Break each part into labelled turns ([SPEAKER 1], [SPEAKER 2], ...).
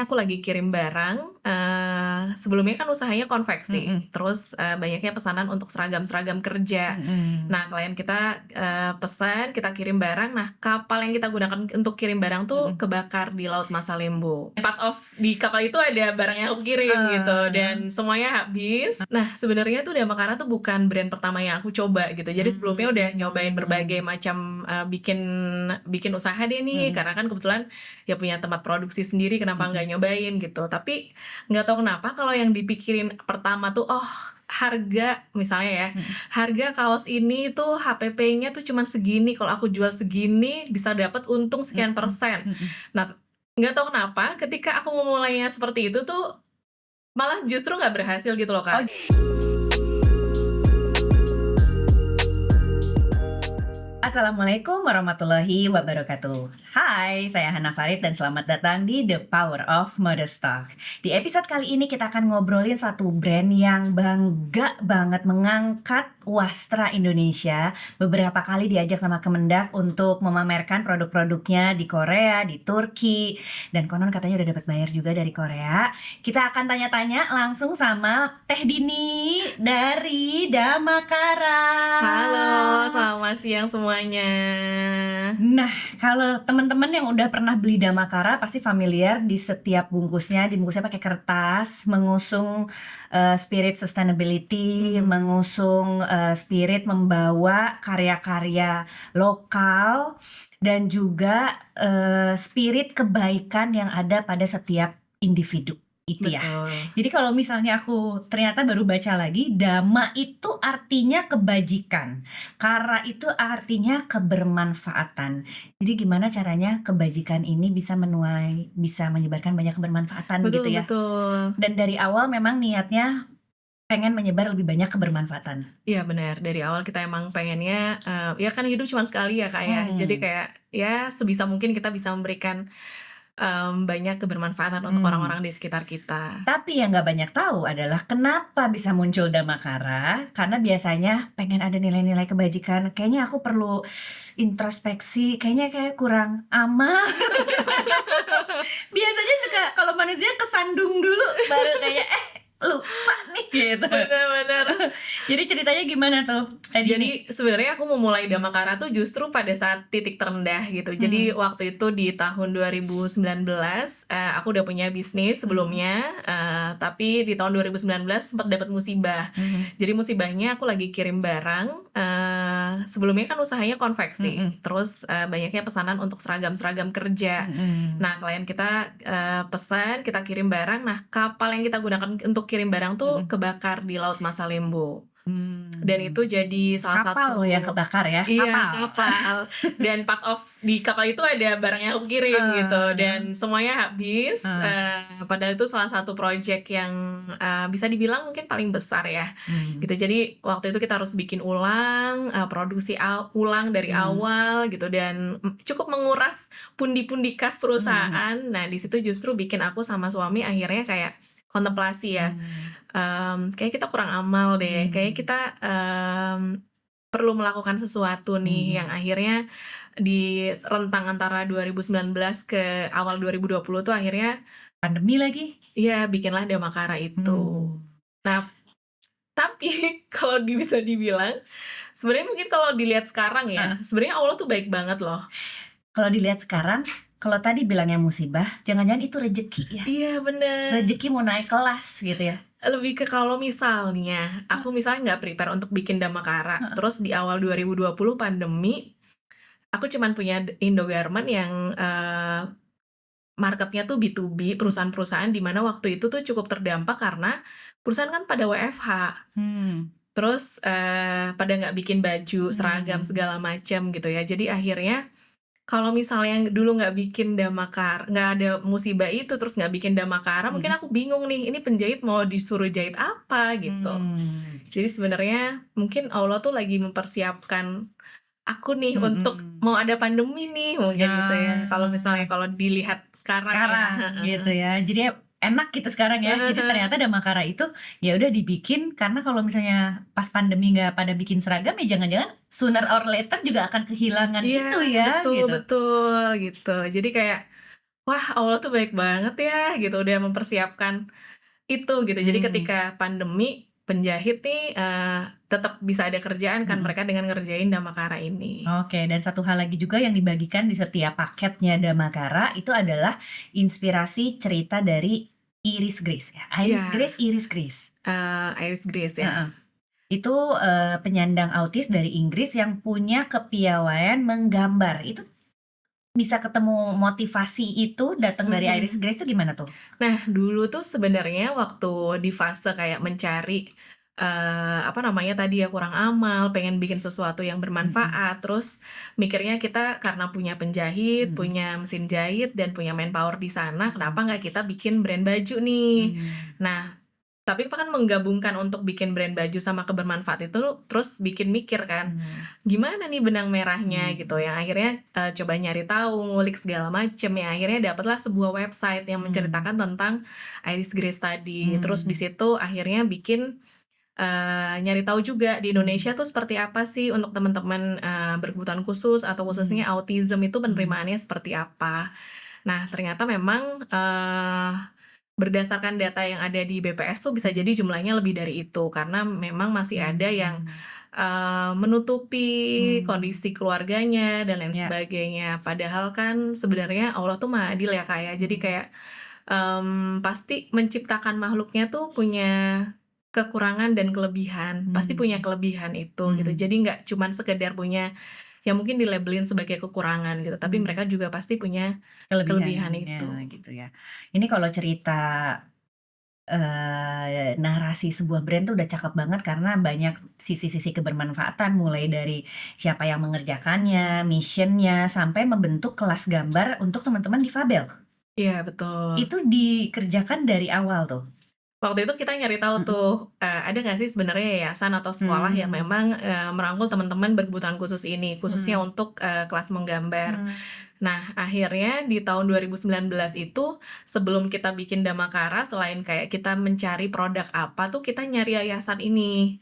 [SPEAKER 1] Aku lagi kirim barang, sebelumnya kan usahanya konveksi,
[SPEAKER 2] Mhm,
[SPEAKER 1] terus, banyaknya pesanan untuk seragam-seragam kerja.
[SPEAKER 2] mhm,
[SPEAKER 1] Nah, klien kita, pesan, kita kirim barang, nah kapal yang kita gunakan untuk kirim barang tuh
[SPEAKER 2] mhm.
[SPEAKER 1] kebakar di Laut Masalimbu. Part of di kapal itu ada barang yang aku kirim gitu,
[SPEAKER 2] Oh,
[SPEAKER 1] dan semuanya habis. Nah, sebenarnya tuh Damakara tuh bukan brand pertama yang aku coba gitu, jadi sebelumnya udah nyobain berbagai
[SPEAKER 2] mmm,
[SPEAKER 1] macam, bikin bikin usaha deh nih,
[SPEAKER 2] mhm,
[SPEAKER 1] karena kan kebetulan ya punya tempat produksi sendiri, kenapa nggak
[SPEAKER 2] mhm,
[SPEAKER 1] nyobain gitu. Tapi nggak tahu kenapa kalau yang dipikirin pertama tuh, oh harga misalnya ya,
[SPEAKER 2] mhm,
[SPEAKER 1] harga kaos ini tuh HPP-nya tuh cuman segini, kalau aku jual segini bisa dapat untung sekian
[SPEAKER 2] mhm,
[SPEAKER 1] persen.
[SPEAKER 2] mhm.
[SPEAKER 1] Nah, nggak tahu kenapa ketika aku memulainya seperti itu tuh malah justru nggak berhasil gitu loh,
[SPEAKER 2] Oh,
[SPEAKER 1] Kak.
[SPEAKER 2] Assalamualaikum warahmatullahi wabarakatuh. Hai, saya Hana Farid dan selamat datang di The Power of Modest Talk. Di episode kali ini kita akan ngobrolin satu brand yang bangga banget mengangkat wastra Indonesia. Beberapa kali diajak sama Kemendak untuk memamerkan produk-produknya di Korea, di Turki, dan konon katanya udah dapat bayar juga dari Korea. Kita akan tanya-tanya langsung sama Teh Dini dari
[SPEAKER 1] Halo,
[SPEAKER 2] Damakara.
[SPEAKER 1] selamat siang semuanya.
[SPEAKER 2] Nah, kalau teman-teman yang udah pernah beli Damakara pasti familiar di setiap bungkusnya, dibungkusnya pakai kertas, mengusung spirit sustainability,
[SPEAKER 1] Mhm,
[SPEAKER 2] mengusung spirit membawa karya-karya lokal dan juga spirit kebaikan yang ada pada setiap individu. Itu ya.
[SPEAKER 1] betul.
[SPEAKER 2] Jadi kalau misalnya aku ternyata baru baca lagi, Dhamma itu artinya kebajikan. Kara itu artinya kebermanfaatan. Jadi gimana caranya kebajikan ini bisa menuai, bisa menyebarkan banyak kebermanfaatan gitu
[SPEAKER 1] Betul
[SPEAKER 2] ya.
[SPEAKER 1] betul.
[SPEAKER 2] Dan dari awal memang niatnya pengen menyebar lebih banyak kebermanfaatan.
[SPEAKER 1] Iya benar, dari awal kita emang pengennya, ya kan hidup cuma sekali ya, Kak, ya. Jadi
[SPEAKER 2] Hmm,
[SPEAKER 1] kayak, ya sebisa mungkin kita bisa memberikan, banyak kebermanfaatan untuk
[SPEAKER 2] hmm.
[SPEAKER 1] orang-orang di sekitar kita.
[SPEAKER 2] Tapi yang nggak banyak tahu adalah kenapa bisa muncul Damakara, karena biasanya pengen ada nilai-nilai kebajikan, kayaknya aku perlu introspeksi, kayaknya kayak kurang amal. Biasanya suka kalau manusia kesandung dulu baru kayak, lupa nih gitu.
[SPEAKER 1] Benar benar.
[SPEAKER 2] Jadi ceritanya gimana tuh tadi nih?
[SPEAKER 1] Jadi sebenarnya aku memulai Damakara tuh justru pada saat titik terendah gitu. Jadi
[SPEAKER 2] Hmm,
[SPEAKER 1] waktu itu di tahun 2019, aku udah punya bisnis
[SPEAKER 2] mhm,
[SPEAKER 1] sebelumnya, tapi di tahun 2019 sempat dapat musibah.
[SPEAKER 2] mhm,
[SPEAKER 1] Jadi musibahnya aku lagi kirim barang, sebelumnya kan usahanya konveksi,
[SPEAKER 2] mhm,
[SPEAKER 1] terus, banyaknya pesanan untuk seragam-seragam kerja.
[SPEAKER 2] mhm,
[SPEAKER 1] Nah, klien kita, pesan, kita kirim barang, nah kapal yang kita gunakan untuk kirim barang tuh
[SPEAKER 2] mhm,
[SPEAKER 1] kebakar di Laut Masalimbu. Dan itu
[SPEAKER 2] mmm.
[SPEAKER 1] jadi salah
[SPEAKER 2] Kapal loh yang
[SPEAKER 1] satu.
[SPEAKER 2] kebakar ya,
[SPEAKER 1] Iya,
[SPEAKER 2] kapal.
[SPEAKER 1] kapal. Dan part of di kapal itu ada barang yang aku kirim gitu,
[SPEAKER 2] Eee,
[SPEAKER 1] dan semuanya habis,
[SPEAKER 2] heeh,
[SPEAKER 1] padahal itu salah satu project yang, bisa dibilang mungkin paling besar ya,
[SPEAKER 2] mmm,
[SPEAKER 1] gitu. Jadi waktu itu kita harus bikin ulang, produksi ulang dari
[SPEAKER 2] mmm,
[SPEAKER 1] awal gitu, dan, cukup menguras pundi-pundi kas
[SPEAKER 2] mhm, mhm,
[SPEAKER 1] perusahaan. Nah, di situ justru bikin aku sama suami akhirnya kayak kontemplasi ya,
[SPEAKER 2] mmm,
[SPEAKER 1] kayaknya kita kurang amal deh, kayaknya
[SPEAKER 2] mmm,
[SPEAKER 1] kita, perlu melakukan sesuatu nih yang
[SPEAKER 2] mhm.
[SPEAKER 1] akhirnya di rentang antara 2019 ke awal 2020 tuh akhirnya
[SPEAKER 2] Pandemi lagi?
[SPEAKER 1] ya bikinlah Damakara itu.
[SPEAKER 2] Mmm,
[SPEAKER 1] Nah, tapi kalau bisa dibilang, sebenarnya mungkin kalau dilihat sekarang ya,
[SPEAKER 2] heeh.
[SPEAKER 1] sebenarnya Allah tuh baik banget loh.
[SPEAKER 2] Kalau dilihat sekarang, kalau tadi bilangnya musibah, jangan-jangan itu rezeki ya?
[SPEAKER 1] Iya bener,
[SPEAKER 2] Rezeki mau naik kelas gitu ya?
[SPEAKER 1] lebih ke kalau misalnya, aku misalnya nggak prepare untuk bikin Damakara,
[SPEAKER 2] Heeh,
[SPEAKER 1] terus di awal 2020 pandemi, aku cuman punya Indogarment yang, marketnya tuh B2B, perusahaan-perusahaan di mana waktu itu tuh cukup terdampak karena perusahaan kan pada WFH.
[SPEAKER 2] hmm,
[SPEAKER 1] Terus, pada nggak bikin baju, seragam,
[SPEAKER 2] mmm,
[SPEAKER 1] segala macam gitu ya. Jadi akhirnya kalau misalnya yang dulu nggak bikin nggak ada musibah itu, terus nggak bikin Damakara, mungkin
[SPEAKER 2] mhm,
[SPEAKER 1] aku bingung nih, ini penjahit mau disuruh jahit apa gitu.
[SPEAKER 2] mmm,
[SPEAKER 1] Jadi sebenarnya mungkin Allah tuh lagi mempersiapkan aku nih untuk
[SPEAKER 2] mhm.
[SPEAKER 1] mau ada pandemi nih, mungkin gitu ya. Kalau misalnya
[SPEAKER 2] Ah,
[SPEAKER 1] kalau dilihat sekarang ya,
[SPEAKER 2] sekarang gitu
[SPEAKER 1] heeh.
[SPEAKER 2] ya. Jadi enak gitu sekarang ya. Jadi
[SPEAKER 1] Heeh.
[SPEAKER 2] ternyata Damakara itu ya udah dibikin karena kalau misalnya pas pandemi nggak pada bikin seragam ya jangan-jangan sooner or later juga akan kehilangan
[SPEAKER 1] Iya,
[SPEAKER 2] itu ya
[SPEAKER 1] betul
[SPEAKER 2] gitu.
[SPEAKER 1] betul, gitu. Jadi kayak, wah Allah tuh baik banget ya gitu, udah mempersiapkan itu gitu. Jadi
[SPEAKER 2] Mmm,
[SPEAKER 1] ketika pandemi, penjahit nih, tetap bisa ada kerjaan kan
[SPEAKER 2] mhm.
[SPEAKER 1] mereka dengan ngerjain Damakara ini.
[SPEAKER 2] Oke, dan satu hal lagi juga yang dibagikan di setiap paketnya Damakara itu adalah inspirasi cerita dari Iris Grace ya,
[SPEAKER 1] Iya,
[SPEAKER 2] Iris Grace,
[SPEAKER 1] Iris Grace ya.
[SPEAKER 2] heeh. Itu, penyandang autis dari Inggris yang punya kepiawaian menggambar. Itu bisa ketemu motivasi itu datang dari Iris
[SPEAKER 1] Mhm.
[SPEAKER 2] Grace itu gimana tuh?
[SPEAKER 1] Nah, dulu tuh sebenarnya waktu di fase kayak mencari, apa namanya tadi ya, kurang amal, pengen bikin sesuatu yang
[SPEAKER 2] Mhm,
[SPEAKER 1] bermanfaat, terus mikirnya kita karena punya penjahit,
[SPEAKER 2] mhm,
[SPEAKER 1] punya mesin jahit, dan punya manpower di sana,
[SPEAKER 2] mhm,
[SPEAKER 1] kenapa nggak kita bikin brand baju nih?
[SPEAKER 2] mmm,
[SPEAKER 1] Nah, tapi kan menggabungkan untuk bikin brand baju sama kebermanfaat itu terus bikin mikir kan,
[SPEAKER 2] mmm,
[SPEAKER 1] gimana nih benang merahnya gitu,
[SPEAKER 2] mmm,
[SPEAKER 1] yang akhirnya, coba nyari tahu, ngulik segala macem, ya akhirnya dapatlah sebuah website yang
[SPEAKER 2] mmm,
[SPEAKER 1] menceritakan tentang Iris Grace tadi. Terus di
[SPEAKER 2] mmm,
[SPEAKER 1] situ akhirnya bikin, nyari tahu juga di
[SPEAKER 2] mmm,
[SPEAKER 1] Indonesia tuh seperti apa sih untuk teman-teman, berkebutuhan khusus atau
[SPEAKER 2] mmm,
[SPEAKER 1] khususnya autism itu
[SPEAKER 2] mmm,
[SPEAKER 1] penerimaannya seperti apa. Nah ternyata memang, berdasarkan data yang ada di BPS tuh bisa
[SPEAKER 2] mhm,
[SPEAKER 1] jadi jumlahnya lebih dari itu, karena memang masih ada yang
[SPEAKER 2] mmm,
[SPEAKER 1] menutupi
[SPEAKER 2] mmm,
[SPEAKER 1] kondisi keluarganya dan lain
[SPEAKER 2] ya,
[SPEAKER 1] sebagainya. Padahal kan sebenarnya Allah tuh Maha Adil ya, Kak, ya. Jadi
[SPEAKER 2] mhm,
[SPEAKER 1] kayak, pasti menciptakan makhluknya tuh punya kekurangan dan kelebihan, pasti
[SPEAKER 2] mmm,
[SPEAKER 1] punya kelebihan itu gitu.
[SPEAKER 2] mmm,
[SPEAKER 1] Jadi nggak cuman sekedar punya yang mungkin dilabelin sebagai kekurangan gitu, tapi
[SPEAKER 2] mmm.
[SPEAKER 1] mereka juga pasti punya kelebihan
[SPEAKER 2] Kelebihannya
[SPEAKER 1] itu.
[SPEAKER 2] gitu ya. Ini kalau cerita, narasi sebuah brand tuh udah cakep banget karena banyak sisi-sisi kebermanfaatan mulai dari siapa yang mengerjakannya, mission-nya, sampai membentuk kelas gambar untuk teman-teman difabel.
[SPEAKER 1] Iya, betul.
[SPEAKER 2] Itu dikerjakan dari awal tuh?
[SPEAKER 1] Waktu itu kita nyari tahu
[SPEAKER 2] Mhm,
[SPEAKER 1] tuh, ada nggak sih sebenarnya yayasan atau sekolah yang
[SPEAKER 2] mmm,
[SPEAKER 1] memang, merangkul teman-teman berkebutuhan khusus ini, khususnya
[SPEAKER 2] mhm,
[SPEAKER 1] untuk, kelas menggambar.
[SPEAKER 2] mmm,
[SPEAKER 1] Nah, akhirnya di tahun 2019 itu, sebelum kita bikin Damakara, selain kayak kita mencari produk apa tuh, kita nyari yayasan ini,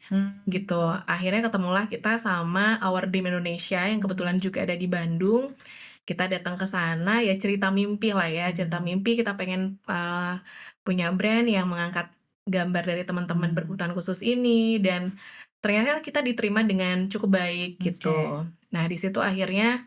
[SPEAKER 1] gitu.
[SPEAKER 2] mmm,
[SPEAKER 1] Akhirnya ketemulah kita sama Our Dream Indonesia yang kebetulan
[SPEAKER 2] mmm,
[SPEAKER 1] juga ada di Bandung. Kita datang ke sana, ya cerita mimpi lah ya, cerita
[SPEAKER 2] mmm,
[SPEAKER 1] mimpi kita pengen, punya brand yang mengangkat gambar dari teman-teman
[SPEAKER 2] mmm,
[SPEAKER 1] berkebutuhan khusus ini, dan ternyata kita diterima dengan cukup baik
[SPEAKER 2] oke,
[SPEAKER 1] gitu. Nah di situ akhirnya,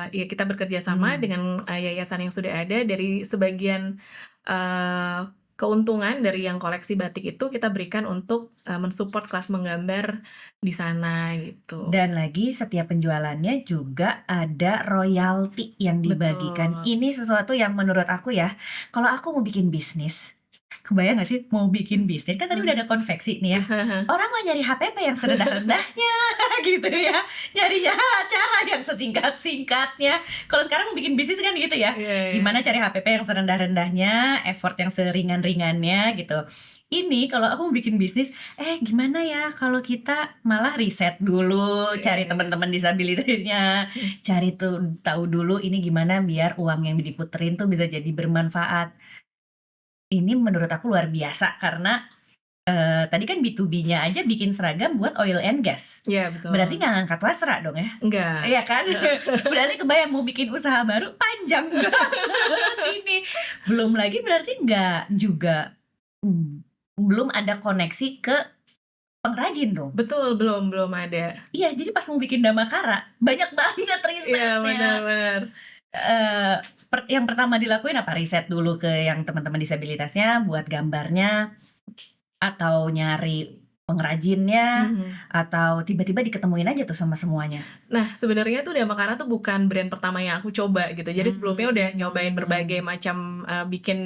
[SPEAKER 1] ya kita bekerja sama
[SPEAKER 2] mmm.
[SPEAKER 1] dengan, yayasan yang sudah ada, dari sebagian, eee, keuntungan dari yang koleksi batik itu kita berikan untuk, kelas menggambar di sana gitu.
[SPEAKER 2] Dan lagi setiap penjualannya juga ada royalti yang dibagikan.
[SPEAKER 1] Betul.
[SPEAKER 2] Ini sesuatu yang menurut aku ya, kalau aku mau bikin bisnis, kebayang nggak sih mau bikin bisnis, kan tadi udah ada konveksi nih ya, orang mah nyari HPP yang serendah-rendahnya gitu ya, nyarinya cara yang sesingkat-singkatnya. Kalau sekarang mau bikin bisnis kan gitu ya,
[SPEAKER 1] Iya,
[SPEAKER 2] gimana
[SPEAKER 1] iya.
[SPEAKER 2] cari HPP yang serendah-rendahnya, effort yang seringan-ringannya gitu. Ini kalau aku mau bikin bisnis, gimana ya kalau kita malah riset dulu,
[SPEAKER 1] Iya,
[SPEAKER 2] cari
[SPEAKER 1] iya.
[SPEAKER 2] teman-teman disabilitasnya, cari tuh tahu dulu ini gimana biar uang yang diputerin tuh bisa jadi bermanfaat. Ini menurut aku luar biasa karena, tadi kan B2B-nya aja bikin seragam buat oil and gas.
[SPEAKER 1] Iya, betul.
[SPEAKER 2] Berarti nggak ngangkat wasra dong ya?
[SPEAKER 1] Enggak.
[SPEAKER 2] Iya kan? Berarti kebayang mau bikin usaha baru panjang banget ini. Belum lagi berarti nggak juga, belum ada koneksi ke pengrajin dong?
[SPEAKER 1] Betul, belum ada.
[SPEAKER 2] Iya, jadi pas mau bikin Damakara, banyak banget
[SPEAKER 1] Iya, benar
[SPEAKER 2] risetnya.
[SPEAKER 1] benar.
[SPEAKER 2] Eee, yang pertama dilakuin apa? Riset dulu ke yang teman-teman disabilitasnya, buat gambarnya, atau nyari pengrajinnya,
[SPEAKER 1] Mhm.
[SPEAKER 2] atau tiba-tiba diketemuin aja tuh sama semuanya?
[SPEAKER 1] Nah, sebenarnya tuh Damakara tuh bukan brand pertama yang aku coba gitu. Jadi sebelumnya udah nyobain berbagai
[SPEAKER 2] Mmm,
[SPEAKER 1] macam, bikin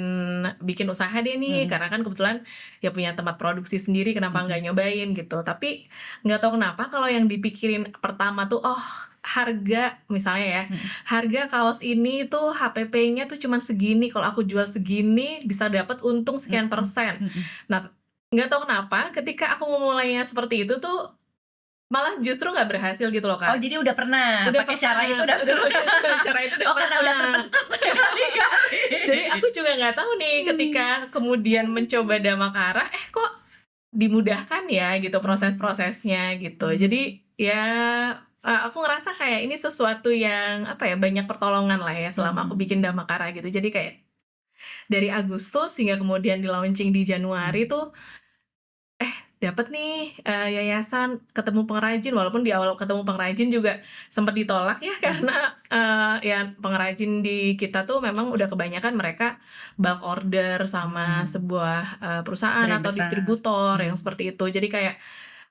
[SPEAKER 1] bikin usaha deh nih,
[SPEAKER 2] mhm,
[SPEAKER 1] karena kan kebetulan ya punya tempat produksi sendiri, kenapa
[SPEAKER 2] mhm,
[SPEAKER 1] nggak nyobain gitu. Tapi nggak tahu kenapa kalau yang dipikirin pertama tuh, oh harga misalnya ya,
[SPEAKER 2] mhm,
[SPEAKER 1] harga kaos ini tuh HPP-nya tuh cuman segini, kalau aku jual segini bisa dapat untung sekian
[SPEAKER 2] mhm,
[SPEAKER 1] persen.
[SPEAKER 2] mhm.
[SPEAKER 1] Nah, nggak tahu kenapa ketika aku memulainya seperti itu tuh, malah justru nggak berhasil gitu loh,
[SPEAKER 2] Oh,
[SPEAKER 1] Kak.
[SPEAKER 2] jadi udah pernah,
[SPEAKER 1] Udah
[SPEAKER 2] pakai cara itu
[SPEAKER 1] pernah
[SPEAKER 2] udah
[SPEAKER 1] udah
[SPEAKER 2] pernah.
[SPEAKER 1] pakai cara itu udah
[SPEAKER 2] Oh, karena udah
[SPEAKER 1] pernah.
[SPEAKER 2] terbentuk berkali-kali.
[SPEAKER 1] Jadi aku juga nggak tahu nih ketika kemudian mencoba Damakara, kok dimudahkan ya gitu
[SPEAKER 2] Mmm,
[SPEAKER 1] proses-prosesnya gitu.
[SPEAKER 2] mmm,
[SPEAKER 1] Jadi ya aku ngerasa kayak ini sesuatu yang, apa ya, banyak pertolongan lah ya selama aku
[SPEAKER 2] Mhm,
[SPEAKER 1] bikin Damakara gitu. Jadi kayak dari Agustus hingga kemudian di-launching di Januari
[SPEAKER 2] mhm,
[SPEAKER 1] tuh, dapat nih, yayasan, ketemu pengrajin, walaupun di awal ketemu pengrajin juga sempet ditolak ya
[SPEAKER 2] mhm,
[SPEAKER 1] karena, ya pengrajin di kita tuh memang udah kebanyakan mereka bulk order sama
[SPEAKER 2] mhm,
[SPEAKER 1] sebuah, perusahaan
[SPEAKER 2] brand
[SPEAKER 1] atau
[SPEAKER 2] besar,
[SPEAKER 1] distributor yang
[SPEAKER 2] mhm,
[SPEAKER 1] seperti itu. Jadi kayak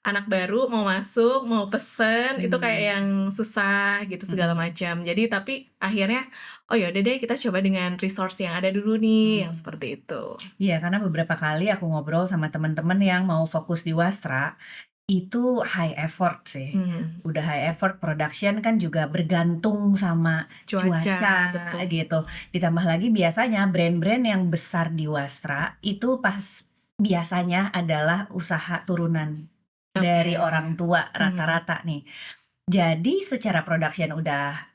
[SPEAKER 1] anak baru mau masuk, mau pesen, itu kayak
[SPEAKER 2] mmm,
[SPEAKER 1] yang susah gitu segala
[SPEAKER 2] mhm,
[SPEAKER 1] macam. Jadi tapi akhirnya, oh ya udah deh kita coba dengan resource yang ada dulu nih, yang
[SPEAKER 2] mhm.
[SPEAKER 1] seperti itu.
[SPEAKER 2] Iya, karena beberapa kali aku ngobrol sama teman-teman yang mau fokus di wastra, itu high effort sih.
[SPEAKER 1] Mhm,
[SPEAKER 2] Udah high effort production kan juga bergantung sama
[SPEAKER 1] cuaca,
[SPEAKER 2] cuaca
[SPEAKER 1] betul.
[SPEAKER 2] gitu. Ditambah lagi biasanya brand-brand yang besar di wastra itu biasanya adalah usaha turunan
[SPEAKER 1] Oke.
[SPEAKER 2] dari orang tua
[SPEAKER 1] Mhm,
[SPEAKER 2] rata-rata nih. Jadi secara production udah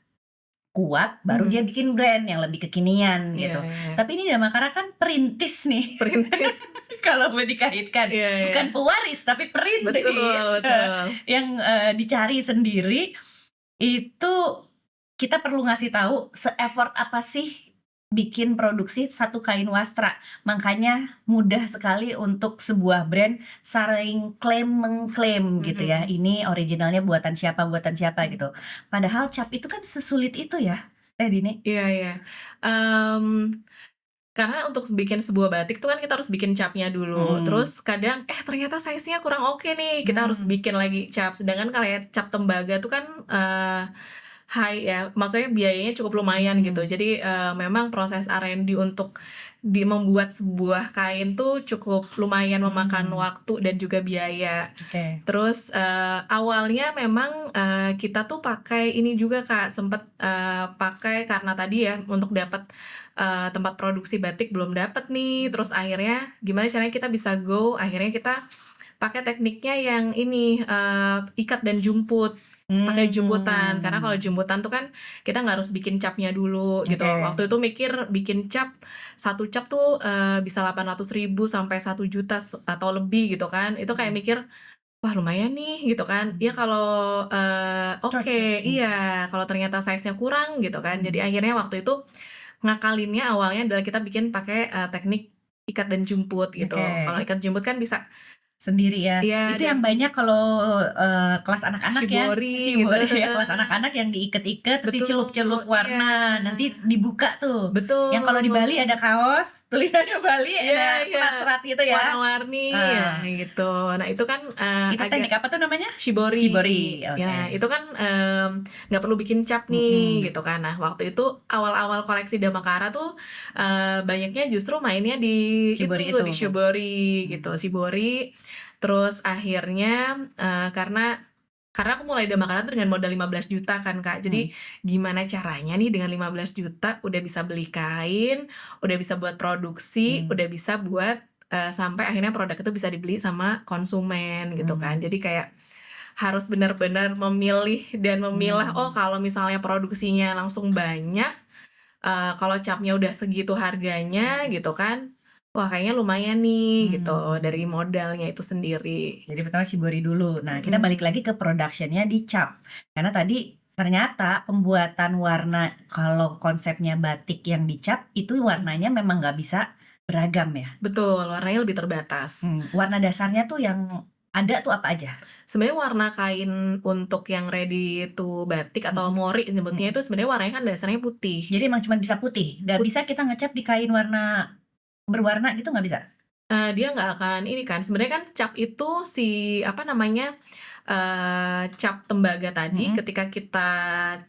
[SPEAKER 2] kuat, baru dia
[SPEAKER 1] mhm.
[SPEAKER 2] bikin brand yang lebih kekinian
[SPEAKER 1] Iya
[SPEAKER 2] gitu.
[SPEAKER 1] iya.
[SPEAKER 2] Tapi ini Damakara kan perintis nih.
[SPEAKER 1] Perintis.
[SPEAKER 2] Kalau mau dikaitkan,
[SPEAKER 1] Iya iya.
[SPEAKER 2] bukan pewaris tapi
[SPEAKER 1] Betul
[SPEAKER 2] perintis,
[SPEAKER 1] betul.
[SPEAKER 2] yang, dicari sendiri, itu kita perlu ngasih tahu se-effort apa sih bikin produksi satu kain wastra. Makanya mudah sekali untuk sebuah brand saling mengklaim gitu ya,
[SPEAKER 1] Mhm,
[SPEAKER 2] ini originalnya buatan siapa
[SPEAKER 1] mhm.
[SPEAKER 2] gitu. Padahal cap itu kan sesulit itu ya, Dini?
[SPEAKER 1] Iya iya. Mmm, karena untuk bikin sebuah batik tuh kan kita harus bikin capnya dulu,
[SPEAKER 2] Mhm,
[SPEAKER 1] terus kadang, ternyata size-nya kurang oke nih, kita harus
[SPEAKER 2] mmm,
[SPEAKER 1] bikin lagi cap. Sedangkan kayak cap tembaga tuh kan, high ya, maksudnya biayanya cukup lumayan gitu.
[SPEAKER 2] mhm,
[SPEAKER 1] Jadi, memang proses R&D untuk membuat sebuah kain tuh cukup lumayan memakan
[SPEAKER 2] mmm,
[SPEAKER 1] waktu dan juga biaya.
[SPEAKER 2] oke,
[SPEAKER 1] Terus, awalnya memang, kita tuh pakai ini juga Kak, sempet, pakai karena tadi ya, untuk dapat, tempat produksi batik belum dapet nih, terus akhirnya gimana caranya kita bisa go, akhirnya kita pakai tekniknya yang ini, ikat dan jumput. Pakai jumputan, karena kalau
[SPEAKER 2] mmm,
[SPEAKER 1] jumputan tuh kan kita nggak harus bikin capnya dulu gitu.
[SPEAKER 2] oke,
[SPEAKER 1] Waktu itu mikir bikin cap, satu cap tuh, bisa 800.000 sampai 1 juta atau lebih gitu kan. Itu kayak
[SPEAKER 2] mhm,
[SPEAKER 1] mikir, wah lumayan nih gitu kan. Ya
[SPEAKER 2] mmm,
[SPEAKER 1] kalau,
[SPEAKER 2] cocok,
[SPEAKER 1] oke, iya, kalau ternyata size-nya kurang gitu kan. Jadi
[SPEAKER 2] mhm,
[SPEAKER 1] akhirnya waktu itu ngakalinnya awalnya adalah kita bikin pakai, teknik ikat dan jumput gitu.
[SPEAKER 2] oke.
[SPEAKER 1] Kalau ikat jumput kan bisa
[SPEAKER 2] Sendiri ya.
[SPEAKER 1] iya
[SPEAKER 2] Itu
[SPEAKER 1] dan
[SPEAKER 2] yang banyak kalau, kelas anak-anak ya,
[SPEAKER 1] shibori gitu,
[SPEAKER 2] shibori ya, kelas
[SPEAKER 1] heeh.
[SPEAKER 2] anak-anak yang diiket-iket terus
[SPEAKER 1] Betul,
[SPEAKER 2] dicelup-celup
[SPEAKER 1] iya.
[SPEAKER 2] warna, nanti dibuka tuh. Yang kalau di Bali
[SPEAKER 1] Betul.
[SPEAKER 2] ada kaos, tulisannya Bali,
[SPEAKER 1] Iya
[SPEAKER 2] ada
[SPEAKER 1] iya.
[SPEAKER 2] serat-serat gitu ya.
[SPEAKER 1] Warna-warni, ya
[SPEAKER 2] Heeh.
[SPEAKER 1] gitu. Nah itu kan,
[SPEAKER 2] Itu
[SPEAKER 1] agak
[SPEAKER 2] teknik apa tuh namanya?
[SPEAKER 1] shibori.
[SPEAKER 2] Shibori,
[SPEAKER 1] Ya,
[SPEAKER 2] oke.
[SPEAKER 1] itu kan, nggak perlu bikin cap nih,
[SPEAKER 2] Mhm,
[SPEAKER 1] gitu kan. Nah, waktu itu awal-awal koleksi Damakara tuh, banyaknya justru mainnya di itu,
[SPEAKER 2] shibori itu.
[SPEAKER 1] di shibori gitu,
[SPEAKER 2] Mhm,
[SPEAKER 1] shibori. Terus akhirnya, karena aku mulai Damakara tuh dengan modal 15 juta kan, Kak. Jadi,
[SPEAKER 2] mhm,
[SPEAKER 1] gimana caranya nih dengan 15 juta udah bisa beli kain, udah bisa buat produksi,
[SPEAKER 2] mmm,
[SPEAKER 1] udah bisa buat, sampai akhirnya produk itu bisa dibeli sama konsumen, gitu kan.
[SPEAKER 2] mmm,
[SPEAKER 1] Jadi kayak harus benar-benar memilih dan memilah, oh
[SPEAKER 2] mmm,
[SPEAKER 1] kalau misalnya produksinya langsung banyak, kalau capnya udah segitu harganya
[SPEAKER 2] mhm,
[SPEAKER 1] gitu kan, wah kayaknya lumayan nih gitu dari
[SPEAKER 2] mmm.
[SPEAKER 1] modalnya itu sendiri.
[SPEAKER 2] Jadi pertama shibori dulu. Nah, kita balik
[SPEAKER 1] Mhm,
[SPEAKER 2] lagi ke production-nya di cap. Karena tadi ternyata pembuatan warna kalau konsepnya batik yang dicap itu
[SPEAKER 1] mhm.
[SPEAKER 2] warnanya memang nggak bisa beragam ya?
[SPEAKER 1] Betul, warnanya lebih terbatas.
[SPEAKER 2] Warna dasarnya tuh yang ada tuh apa aja?
[SPEAKER 1] Sebenarnya warna kain untuk yang ready to batik atau
[SPEAKER 2] Mhm,
[SPEAKER 1] mori nyebutnya itu
[SPEAKER 2] mhm.
[SPEAKER 1] sebenarnya warnanya kan dasarnya putih.
[SPEAKER 2] Jadi emang cuma bisa putih? Nggak bisa kita ngecap di kain warna berwarna gitu nggak bisa?
[SPEAKER 1] Dia nggak akan ini kan, sebenarnya kan cap itu apa namanya, cap tembaga tadi
[SPEAKER 2] Mhm,
[SPEAKER 1] ketika kita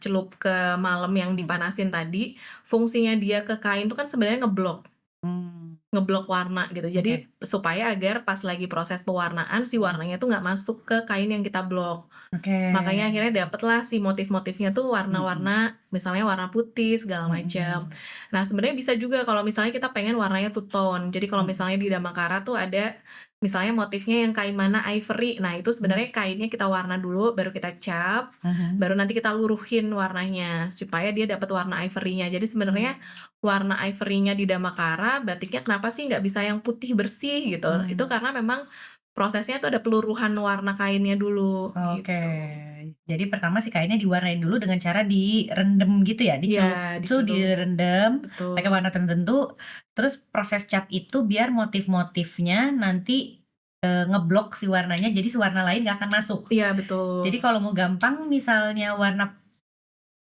[SPEAKER 1] celup ke malam yang
[SPEAKER 2] mhm,
[SPEAKER 1] dipanasin tadi, fungsinya dia ke kain itu kan sebenarnya ngeblok.
[SPEAKER 2] mmm,
[SPEAKER 1] Ngeblok warna gitu. Jadi
[SPEAKER 2] oke,
[SPEAKER 1] supaya agar pas lagi proses pewarnaan si
[SPEAKER 2] mhm,
[SPEAKER 1] warnanya tuh nggak masuk ke kain yang kita blok.
[SPEAKER 2] oke,
[SPEAKER 1] Makanya akhirnya dapetlah si motif-motifnya tuh
[SPEAKER 2] mhm,
[SPEAKER 1] warna-warna, misalnya warna putih segala macam.
[SPEAKER 2] mhm,
[SPEAKER 1] Nah, sebenarnya bisa juga kalau misalnya kita pengen warnanya two tone. Jadi kalau
[SPEAKER 2] mhm,
[SPEAKER 1] misalnya di Damakara tuh ada misalnya motifnya yang kain mana ivory. Nah, itu
[SPEAKER 2] mmm,
[SPEAKER 1] sebenarnya kainnya kita warna dulu, baru kita cap,
[SPEAKER 2] mhm,
[SPEAKER 1] baru nanti kita luruhin warnanya supaya dia dapat warna ivory-nya. Jadi
[SPEAKER 2] mmm,
[SPEAKER 1] sebenarnya warna ivory-nya di Damakara, batiknya kenapa sih nggak bisa yang putih bersih gitu? Itu
[SPEAKER 2] mmm.
[SPEAKER 1] karena memang prosesnya tuh ada peluruhan warna kainnya dulu
[SPEAKER 2] Oke,
[SPEAKER 1] gitu.
[SPEAKER 2] Jadi pertama si kainnya diwarnain dulu dengan cara direndam gitu ya, dicelup
[SPEAKER 1] Iya,
[SPEAKER 2] itu
[SPEAKER 1] dicelup,
[SPEAKER 2] direndam pakai
[SPEAKER 1] betul.
[SPEAKER 2] warna tertentu, terus proses cap itu biar motif-motifnya nanti, ngeblok si warnanya jadi si warna lain nggak akan masuk.
[SPEAKER 1] Iya, betul.
[SPEAKER 2] Jadi kalau mau gampang misalnya warna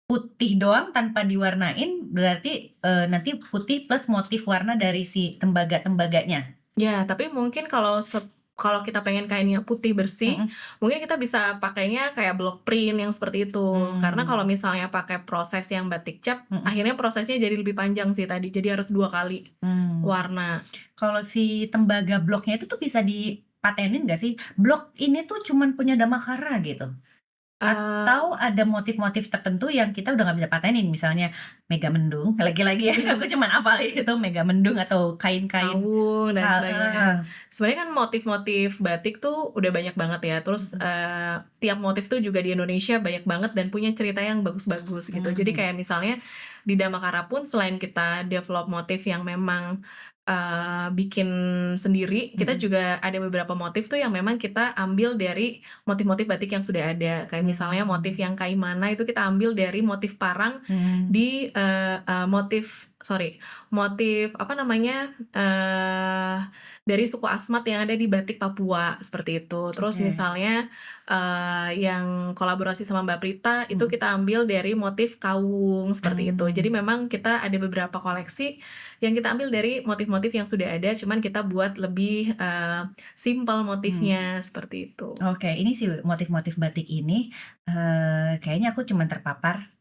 [SPEAKER 2] putih doang tanpa diwarnain berarti, nanti putih plus motif warna dari si tembaga-tembaganya?
[SPEAKER 1] Ya, tapi mungkin kalau kita pengen kainnya putih bersih,
[SPEAKER 2] Mhm,
[SPEAKER 1] mungkin kita bisa pakainya kayak block print yang seperti itu. Karena kalau
[SPEAKER 2] mmm,
[SPEAKER 1] misalnya pakai proses yang batik cap,
[SPEAKER 2] mhm,
[SPEAKER 1] akhirnya prosesnya jadi lebih panjang sih tadi, jadi harus 2 kali
[SPEAKER 2] mmm.
[SPEAKER 1] warna.
[SPEAKER 2] Kalau si tembaga bloknya itu tuh bisa dipatenin nggak sih? Blok ini tuh cuman punya Damakara gitu?
[SPEAKER 1] Eee,
[SPEAKER 2] Atau ada motif-motif tertentu yang kita udah nggak bisa patenin? Misalnya Megamendung, lagi-lagi ya aku cuman hafal itu Megamendung atau kain-kain
[SPEAKER 1] Kawung dan sebagainya.
[SPEAKER 2] heeh,
[SPEAKER 1] Sebenarnya kan motif-motif batik tuh udah banyak banget ya, terus,
[SPEAKER 2] mhm,
[SPEAKER 1] tiap motif tuh juga di Indonesia banyak banget dan punya cerita yang bagus-bagus gitu. Jadi
[SPEAKER 2] mmm,
[SPEAKER 1] kayak misalnya di Damakara pun selain kita develop motif yang memang, bikin sendiri, kita
[SPEAKER 2] mhm,
[SPEAKER 1] juga ada beberapa motif tuh yang memang kita ambil dari motif-motif batik yang sudah ada. Kayak misalnya motif
[SPEAKER 2] mmm,
[SPEAKER 1] yang Kaimana itu kita ambil dari motif parang
[SPEAKER 2] mhm,
[SPEAKER 1] di, motif apa namanya, dari suku Asmat yang ada di batik Papua, seperti itu. Terus
[SPEAKER 2] oke,
[SPEAKER 1] misalnya, yang kolaborasi sama Mbak Prita, itu
[SPEAKER 2] mhm,
[SPEAKER 1] kita ambil dari motif kawung, seperti itu. Jadi
[SPEAKER 2] mmm,
[SPEAKER 1] memang kita ada beberapa koleksi yang kita ambil dari motif-motif yang sudah ada, cuman kita buat lebih, simpel
[SPEAKER 2] mmm,
[SPEAKER 1] motifnya, seperti itu.
[SPEAKER 2] oke ini sih motif-motif batik ini, kayaknya aku cuman terpapar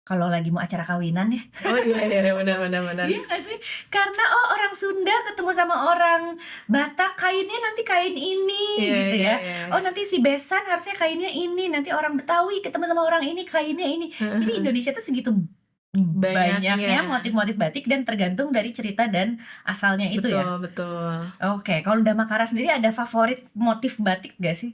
[SPEAKER 2] kalau lagi mau acara kawinan ya.
[SPEAKER 1] Oh, iya iya iya, benar benar benar.
[SPEAKER 2] Iya nggak sih? Karena, oh orang Sunda ketemu sama orang Batak, kainnya nanti kain ini
[SPEAKER 1] Iya
[SPEAKER 2] gitu
[SPEAKER 1] iya
[SPEAKER 2] ya.
[SPEAKER 1] iya.
[SPEAKER 2] Oh nanti si besan harusnya kainnya ini, nanti orang Betawi ketemu sama orang ini kainnya ini.
[SPEAKER 1] Heeh
[SPEAKER 2] Jadi
[SPEAKER 1] heeh.
[SPEAKER 2] Indonesia tuh segitu
[SPEAKER 1] Banyaknya.
[SPEAKER 2] banyaknya motif-motif batik dan tergantung dari cerita dan asalnya itu ya?
[SPEAKER 1] Betul betul.
[SPEAKER 2] Oke, kalau Damakara sendiri ada favorit motif batik nggak sih?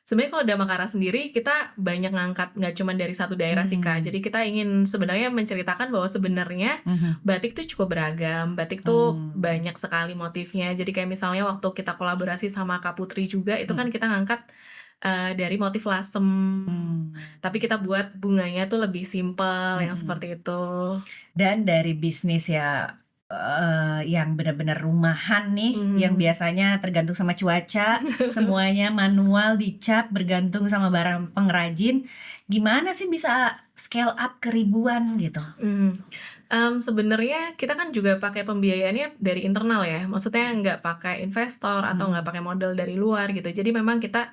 [SPEAKER 1] Sebenarnya kalau Damakara sendiri kita banyak ngangkat nggak cuman dari satu daerah sih, Kak.
[SPEAKER 2] Mmm,
[SPEAKER 1] Jadi kita ingin sebenarnya menceritakan bahwa sebenarnya
[SPEAKER 2] mhm,
[SPEAKER 1] batik tuh cukup beragam, batik tuh
[SPEAKER 2] mmm,
[SPEAKER 1] banyak sekali motifnya. Jadi kayak misalnya waktu kita kolaborasi sama Kak Putri juga, itu kan
[SPEAKER 2] mhm,
[SPEAKER 1] kita ngangkat, dari motif lasem, tapi
[SPEAKER 2] mmm,
[SPEAKER 1] kita buat bunganya tuh lebih simpel yang
[SPEAKER 2] mhm.
[SPEAKER 1] seperti itu.
[SPEAKER 2] Dan dari bisnis ya, yang benar-benar rumahan nih, yang
[SPEAKER 1] Mhm.
[SPEAKER 2] biasanya tergantung sama cuaca, semuanya manual dicap, bergantung sama barang pengrajin, gimana sih bisa scale up ke ribuan gitu?
[SPEAKER 1] Mhm. Sebenarnya kita kan juga pakai pembiayaannya dari internal ya, maksudnya nggak pakai investor atau nggak
[SPEAKER 2] Mhm,
[SPEAKER 1] pakai modal dari luar gitu. Jadi memang kita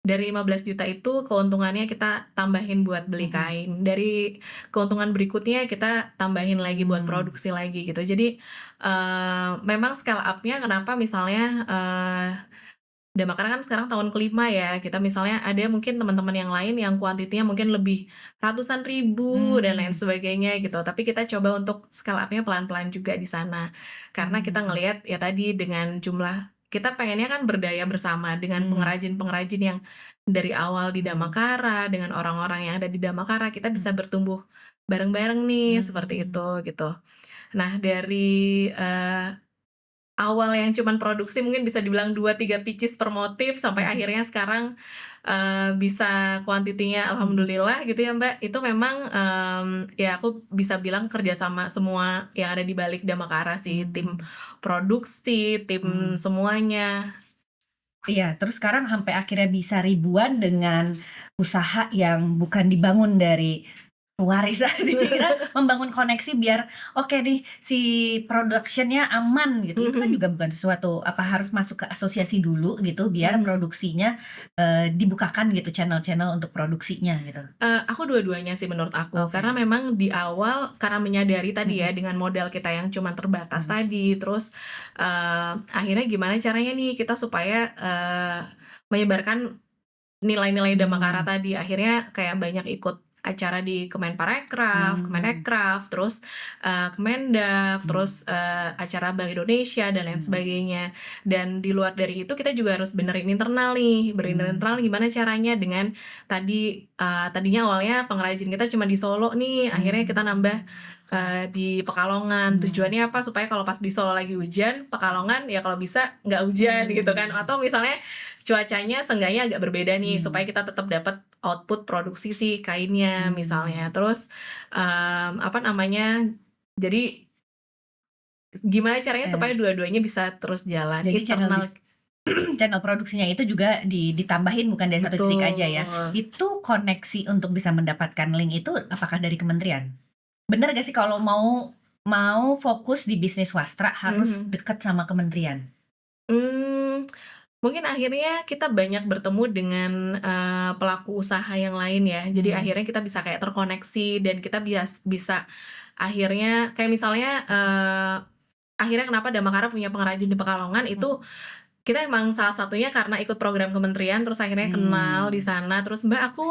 [SPEAKER 1] dari 15 juta itu keuntungannya kita tambahin buat beli
[SPEAKER 2] mhm,
[SPEAKER 1] kain, dari keuntungan berikutnya kita tambahin lagi buat
[SPEAKER 2] mmm,
[SPEAKER 1] produksi lagi gitu. Jadi, memang scale up-nya kenapa misalnya, Damakara kan sekarang tahun kelima ya, kita misalnya ada mungkin teman-teman yang lain yang kuantitinya mungkin lebih ratusan ribu dan lain
[SPEAKER 2] mmm,
[SPEAKER 1] sebagainya gitu, tapi kita coba untuk scale up-nya pelan-pelan juga di sana. Karena kita
[SPEAKER 2] mmm,
[SPEAKER 1] ngelihat ya tadi dengan jumlah kita pengennya kan berdaya bersama dengan
[SPEAKER 2] mmm,
[SPEAKER 1] pengrajin-pengrajin yang dari awal di
[SPEAKER 2] mhm,
[SPEAKER 1] Damakara, dengan orang-orang yang ada di Damakara, kita bisa
[SPEAKER 2] mhm,
[SPEAKER 1] bertumbuh bareng-bareng nih, seperti
[SPEAKER 2] mmm,
[SPEAKER 1] itu, gitu. Nah dari, awal yang cuman produksi mungkin bisa dibilang 2 3 pieces per motif sampai
[SPEAKER 2] mhm,
[SPEAKER 1] akhirnya sekarang, bisa kuantitinya
[SPEAKER 2] mhm,
[SPEAKER 1] alhamdulillah gitu ya, Mbak, itu memang, ya aku bisa bilang kerja sama semua yang ada di balik Damakara sih, tim
[SPEAKER 2] mmm,
[SPEAKER 1] produksi, tim
[SPEAKER 2] mmm.
[SPEAKER 1] semuanya.
[SPEAKER 2] Iya, terus sekarang sampai akhirnya bisa ribuan dengan usaha yang bukan dibangun dari warisan ini kan membangun koneksi biar oke nih si production-nya aman gitu. Itu kan
[SPEAKER 1] Mhm
[SPEAKER 2] juga bukan sesuatu apa harus masuk ke asosiasi dulu gitu biar
[SPEAKER 1] mhm.
[SPEAKER 2] produksinya, dibukakan gitu channel-channel untuk produksinya gitu.
[SPEAKER 1] Aku dua-duanya sih menurut aku, karena
[SPEAKER 2] Oke.
[SPEAKER 1] memang di awal karena menyadari tadi ya
[SPEAKER 2] Mhm,
[SPEAKER 1] dengan modal kita yang cuman terbatas
[SPEAKER 2] mhm,
[SPEAKER 1] tadi, terus, akhirnya gimana caranya nih kita supaya, menyebarkan nilai-nilai Damakara
[SPEAKER 2] mmm,
[SPEAKER 1] tadi, akhirnya kayak banyak ikut acara di Kemenparekraf,
[SPEAKER 2] mmm,
[SPEAKER 1] Kemenekraf, terus, Kemendak,
[SPEAKER 2] mmm,
[SPEAKER 1] terus, acara Bank Indonesia dan lain
[SPEAKER 2] mhm,
[SPEAKER 1] sebagainya. Dan di luar dari itu kita juga harus benerin internal nih, benerin
[SPEAKER 2] mmm,
[SPEAKER 1] internal gimana caranya dengan tadi, tadinya awalnya pengrajin kita cuma di Solo nih, akhirnya kita nambah,
[SPEAKER 2] mmm,
[SPEAKER 1] di Pekalongan.
[SPEAKER 2] mmm,
[SPEAKER 1] Tujuannya apa? Supaya kalau pas di Solo lagi hujan, Pekalongan ya kalau bisa nggak hujan gitu kan,
[SPEAKER 2] mmm,
[SPEAKER 1] atau misalnya cuacanya seenggaknya agak berbeda nih, supaya
[SPEAKER 2] mmm,
[SPEAKER 1] kita tetap dapat output produksi si kainnya misalnya.
[SPEAKER 2] Mmm.
[SPEAKER 1] Terus, apa namanya, jadi gimana caranya supaya
[SPEAKER 2] Eh,
[SPEAKER 1] dua-duanya bisa terus jalan,
[SPEAKER 2] jadi
[SPEAKER 1] internal
[SPEAKER 2] channel produksinya itu juga ditambahin bukan dari satu titik aja ya?
[SPEAKER 1] betul.
[SPEAKER 2] Itu koneksi untuk bisa mendapatkan link itu apakah dari kementerian? Bener gak sih kalau mau mau fokus di bisnis swasta harus
[SPEAKER 1] Mhm.
[SPEAKER 2] deket sama kementerian?
[SPEAKER 1] Mmm, mungkin akhirnya kita banyak bertemu dengan, pelaku usaha yang lain ya. Jadi
[SPEAKER 2] Mmm,
[SPEAKER 1] akhirnya kita bisa kayak terkoneksi dan kita bisa akhirnya kayak misalnya, akhirnya kenapa Damakara punya pengrajin di Pekalongan
[SPEAKER 2] mhm,
[SPEAKER 1] itu kita emang salah satunya karena ikut program kementerian, terus akhirnya kenal di
[SPEAKER 2] mmm,
[SPEAKER 1] sana, terus, "Mbak, aku,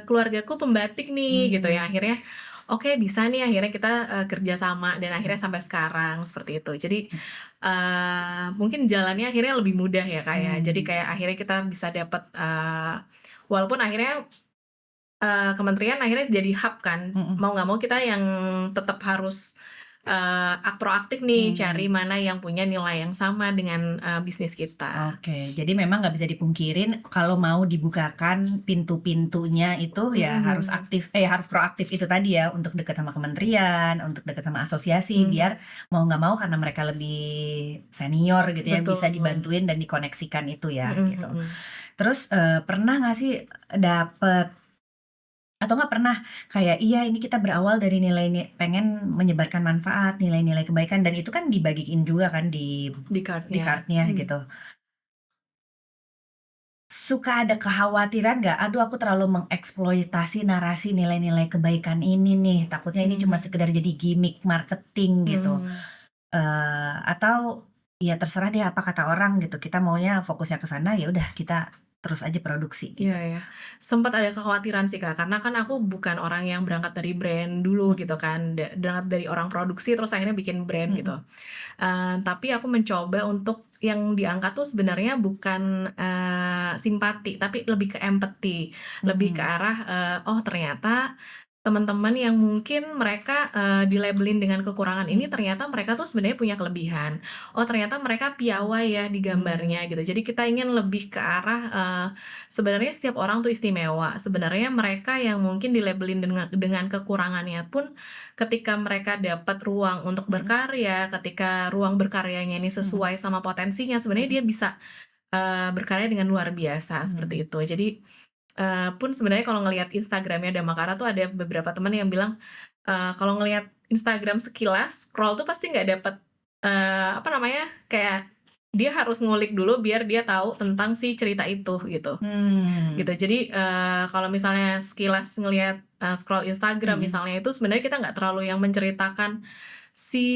[SPEAKER 1] keluargaku pembatik nih," gitu ya.
[SPEAKER 2] mmm,
[SPEAKER 1] Akhirnya, "Oke, bisa nih," akhirnya kita, kerja sama dan akhirnya
[SPEAKER 2] mhm,
[SPEAKER 1] sampai sekarang, seperti itu. Jadi,
[SPEAKER 2] mhm,
[SPEAKER 1] mungkin jalannya akhirnya lebih mudah ya, Kak, ya. Jadi
[SPEAKER 2] mmm,
[SPEAKER 1] kayak akhirnya kita bisa dapat, walaupun akhirnya, kementerian akhirnya jadi hub kan,
[SPEAKER 2] mhm,
[SPEAKER 1] mau nggak mau kita yang tetap harus, proaktif nih, cari
[SPEAKER 2] mmm.
[SPEAKER 1] mana yang punya nilai yang sama dengan, bisnis kita.
[SPEAKER 2] Oke, jadi memang nggak bisa dipungkirin kalau mau dibukakan pintu-pintunya itu ya harus
[SPEAKER 1] Mhm,
[SPEAKER 2] harus proaktif itu tadi ya, untuk dekat sama kementerian, untuk dekat sama asosiasi, biar
[SPEAKER 1] mhm,
[SPEAKER 2] mau nggak mau karena mereka lebih senior gitu ya, bisa
[SPEAKER 1] betul,
[SPEAKER 2] dibantuin dan dikoneksikan itu ya,
[SPEAKER 1] mhm
[SPEAKER 2] gitu.
[SPEAKER 1] mhm.
[SPEAKER 2] Terus, pernah nggak sih dapet atau nggak pernah kayak, iya ini kita berawal dari pengen menyebarkan manfaat, nilai-nilai kebaikan dan itu kan dibagiin juga kan
[SPEAKER 1] Di
[SPEAKER 2] di
[SPEAKER 1] card-nya,
[SPEAKER 2] card-nya
[SPEAKER 1] mhm,
[SPEAKER 2] gitu. Suka ada kekhawatiran nggak, "Aduh aku terlalu mengeksploitasi narasi nilai-nilai kebaikan ini nih, takutnya ini cuma
[SPEAKER 1] mhm,
[SPEAKER 2] sekedar jadi gimmick marketing," gitu.
[SPEAKER 1] mhm.
[SPEAKER 2] Atau, ya terserah deh apa kata orang gitu, kita maunya fokusnya ke sana, ya udah kita terus aja produksi
[SPEAKER 1] Iya
[SPEAKER 2] gitu.
[SPEAKER 1] ya, sempat ada kekhawatiran sih, Kak, karena kan aku bukan orang yang berangkat dari brand dulu
[SPEAKER 2] Mhm,
[SPEAKER 1] gitu kan, berangkat dari orang produksi terus akhirnya bikin brand gitu.
[SPEAKER 2] mhm,
[SPEAKER 1] Tapi aku mencoba untuk yang diangkat tuh sebenarnya bukan, simpati, tapi lebih ke empati, lebih ke
[SPEAKER 2] mhm,
[SPEAKER 1] arah, oh ternyata teman-teman yang mungkin mereka, dilabelin dengan kekurangan ini
[SPEAKER 2] mhm,
[SPEAKER 1] ternyata mereka tuh sebenarnya punya kelebihan. Oh ternyata mereka piawai ya di gambarnya
[SPEAKER 2] mmm,
[SPEAKER 1] gitu. Jadi kita ingin lebih ke arah, sebenarnya setiap orang tuh istimewa. Sebenarnya mereka yang mungkin dilabelin dengan kekurangannya pun ketika mereka dapat ruang untuk
[SPEAKER 2] mhm,
[SPEAKER 1] berkarya, ketika ruang berkaryanya ini
[SPEAKER 2] mhm,
[SPEAKER 1] sesuai sama potensinya,
[SPEAKER 2] mhm,
[SPEAKER 1] sebenarnya dia bisa, berkarya dengan luar biasa, seperti
[SPEAKER 2] mhm,
[SPEAKER 1] itu. Jadi, pun sebenarnya kalau ngelihat Instagram-nya Damakara tuh ada beberapa teman yang bilang, kalau ngelihat Instagram sekilas, scroll tuh pasti nggak dapet, apa namanya, kayak dia harus ngulik dulu biar dia tahu tentang si cerita itu, gitu.
[SPEAKER 2] mmm,
[SPEAKER 1] Gitu. Jadi, kalau misalnya sekilas ngelihat, scroll Instagram
[SPEAKER 2] mhm,
[SPEAKER 1] misalnya itu sebenarnya kita nggak terlalu yang menceritakan si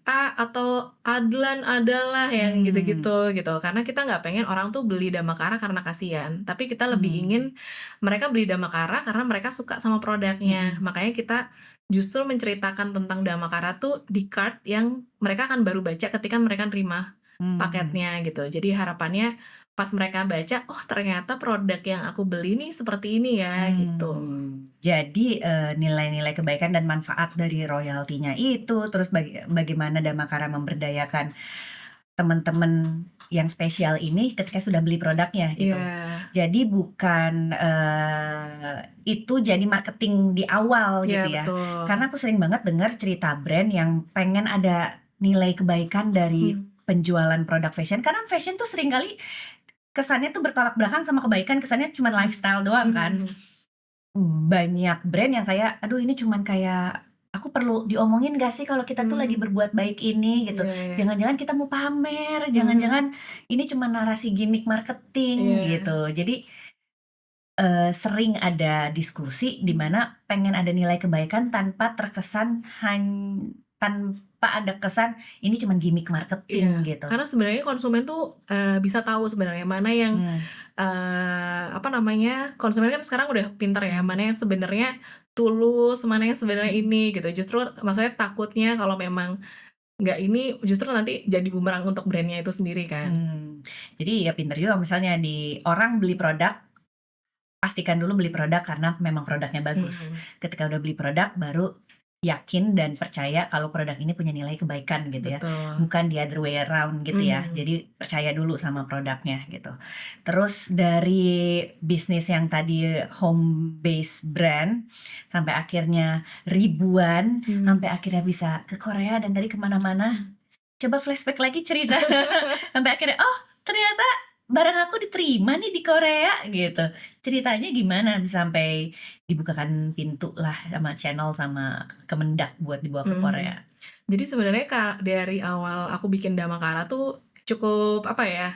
[SPEAKER 1] A atau Adlan adalah yang
[SPEAKER 2] mmm,
[SPEAKER 1] gitu-gitu, gitu. Karena kita nggak pengen orang tuh beli Damakara karena kasihan, tapi kita lebih
[SPEAKER 2] mmm,
[SPEAKER 1] ingin mereka beli Damakara karena mereka suka sama produknya.
[SPEAKER 2] mhm,
[SPEAKER 1] Makanya kita justru menceritakan tentang Damakara tuh di card yang mereka akan baru baca ketika mereka nerima
[SPEAKER 2] mmm.
[SPEAKER 1] paketnya gitu. Jadi harapannya pas mereka baca, "Oh ternyata produk yang aku beli nih seperti ini ya," gitu.
[SPEAKER 2] Jadi, nilai-nilai kebaikan dan manfaat dari royaltinya itu, terus bagaimana Damakara memberdayakan teman-teman yang spesial ini ketika sudah beli produknya gitu.
[SPEAKER 1] Iya,
[SPEAKER 2] Jadi bukan, itu jadi marketing di awal
[SPEAKER 1] iya
[SPEAKER 2] gitu ya.
[SPEAKER 1] betul.
[SPEAKER 2] Karena aku sering banget dengar cerita brand yang pengen ada nilai kebaikan dari
[SPEAKER 1] Mhm,
[SPEAKER 2] penjualan produk fashion, karena fashion tuh seringkali kesannya tuh bertolak belakang sama kebaikan, kesannya cuma
[SPEAKER 1] mhm,
[SPEAKER 2] lifestyle doang
[SPEAKER 1] mhm
[SPEAKER 2] kan.
[SPEAKER 1] mhm.
[SPEAKER 2] Banyak brand yang kayak, "Aduh ini cuman kayak, aku perlu diomongin gak sih kalau kita tuh lagi
[SPEAKER 1] Mmm,
[SPEAKER 2] berbuat baik ini?" Gitu.
[SPEAKER 1] iya iya.
[SPEAKER 2] Jangan-jangan kita mau pamer,
[SPEAKER 1] Mhm mhm.
[SPEAKER 2] jangan-jangan ini cuma narasi gimmick marketing
[SPEAKER 1] Iya,
[SPEAKER 2] gitu. Jadi, sering ada diskusi di
[SPEAKER 1] mhm.
[SPEAKER 2] mana pengen ada nilai kebaikan tanpa terkesan tanpa ada kesan ini cuman gimmick marketing
[SPEAKER 1] Iya,
[SPEAKER 2] gitu.
[SPEAKER 1] karena sebenarnya konsumen tuh, bisa tahu sebenarnya mana yang,
[SPEAKER 2] Mmm,
[SPEAKER 1] apa namanya, konsumen kan sekarang udah pinter ya,
[SPEAKER 2] mmm,
[SPEAKER 1] mana yang sebenarnya tulus, mana yang sebenarnya
[SPEAKER 2] mhm,
[SPEAKER 1] ini gitu. Justru maksudnya takutnya kalau memang nggak ini, justru nanti jadi bumerang untuk brand-nya itu sendiri kan.
[SPEAKER 2] mmm. Jadi ya pinter juga misalnya orang beli produk, pastikan dulu beli produk karena memang produknya bagus.
[SPEAKER 1] Mhm,
[SPEAKER 2] Ketika udah beli produk baru yakin dan percaya kalau produk ini punya nilai kebaikan gitu ya,
[SPEAKER 1] betul.
[SPEAKER 2] bukan the other way around gitu ya.
[SPEAKER 1] Mmm,
[SPEAKER 2] Jadi percaya dulu sama produknya gitu. Terus dari bisnis yang tadi home base brand, sampai akhirnya ribuan,
[SPEAKER 1] mhm.
[SPEAKER 2] sampai akhirnya bisa ke Korea dan tadi kemana-mana. Coba flashback lagi cerita, sampai akhirnya, "Oh ternyata barang aku diterima nih di Korea," gitu. Ceritanya gimana bisa sampai dibukakan pintu lah sama channel sama Kemendak buat dibawa ke
[SPEAKER 1] Mhm.
[SPEAKER 2] Korea?
[SPEAKER 1] Jadi sebenarnya dari awal aku bikin Damakara tuh cukup apa ya,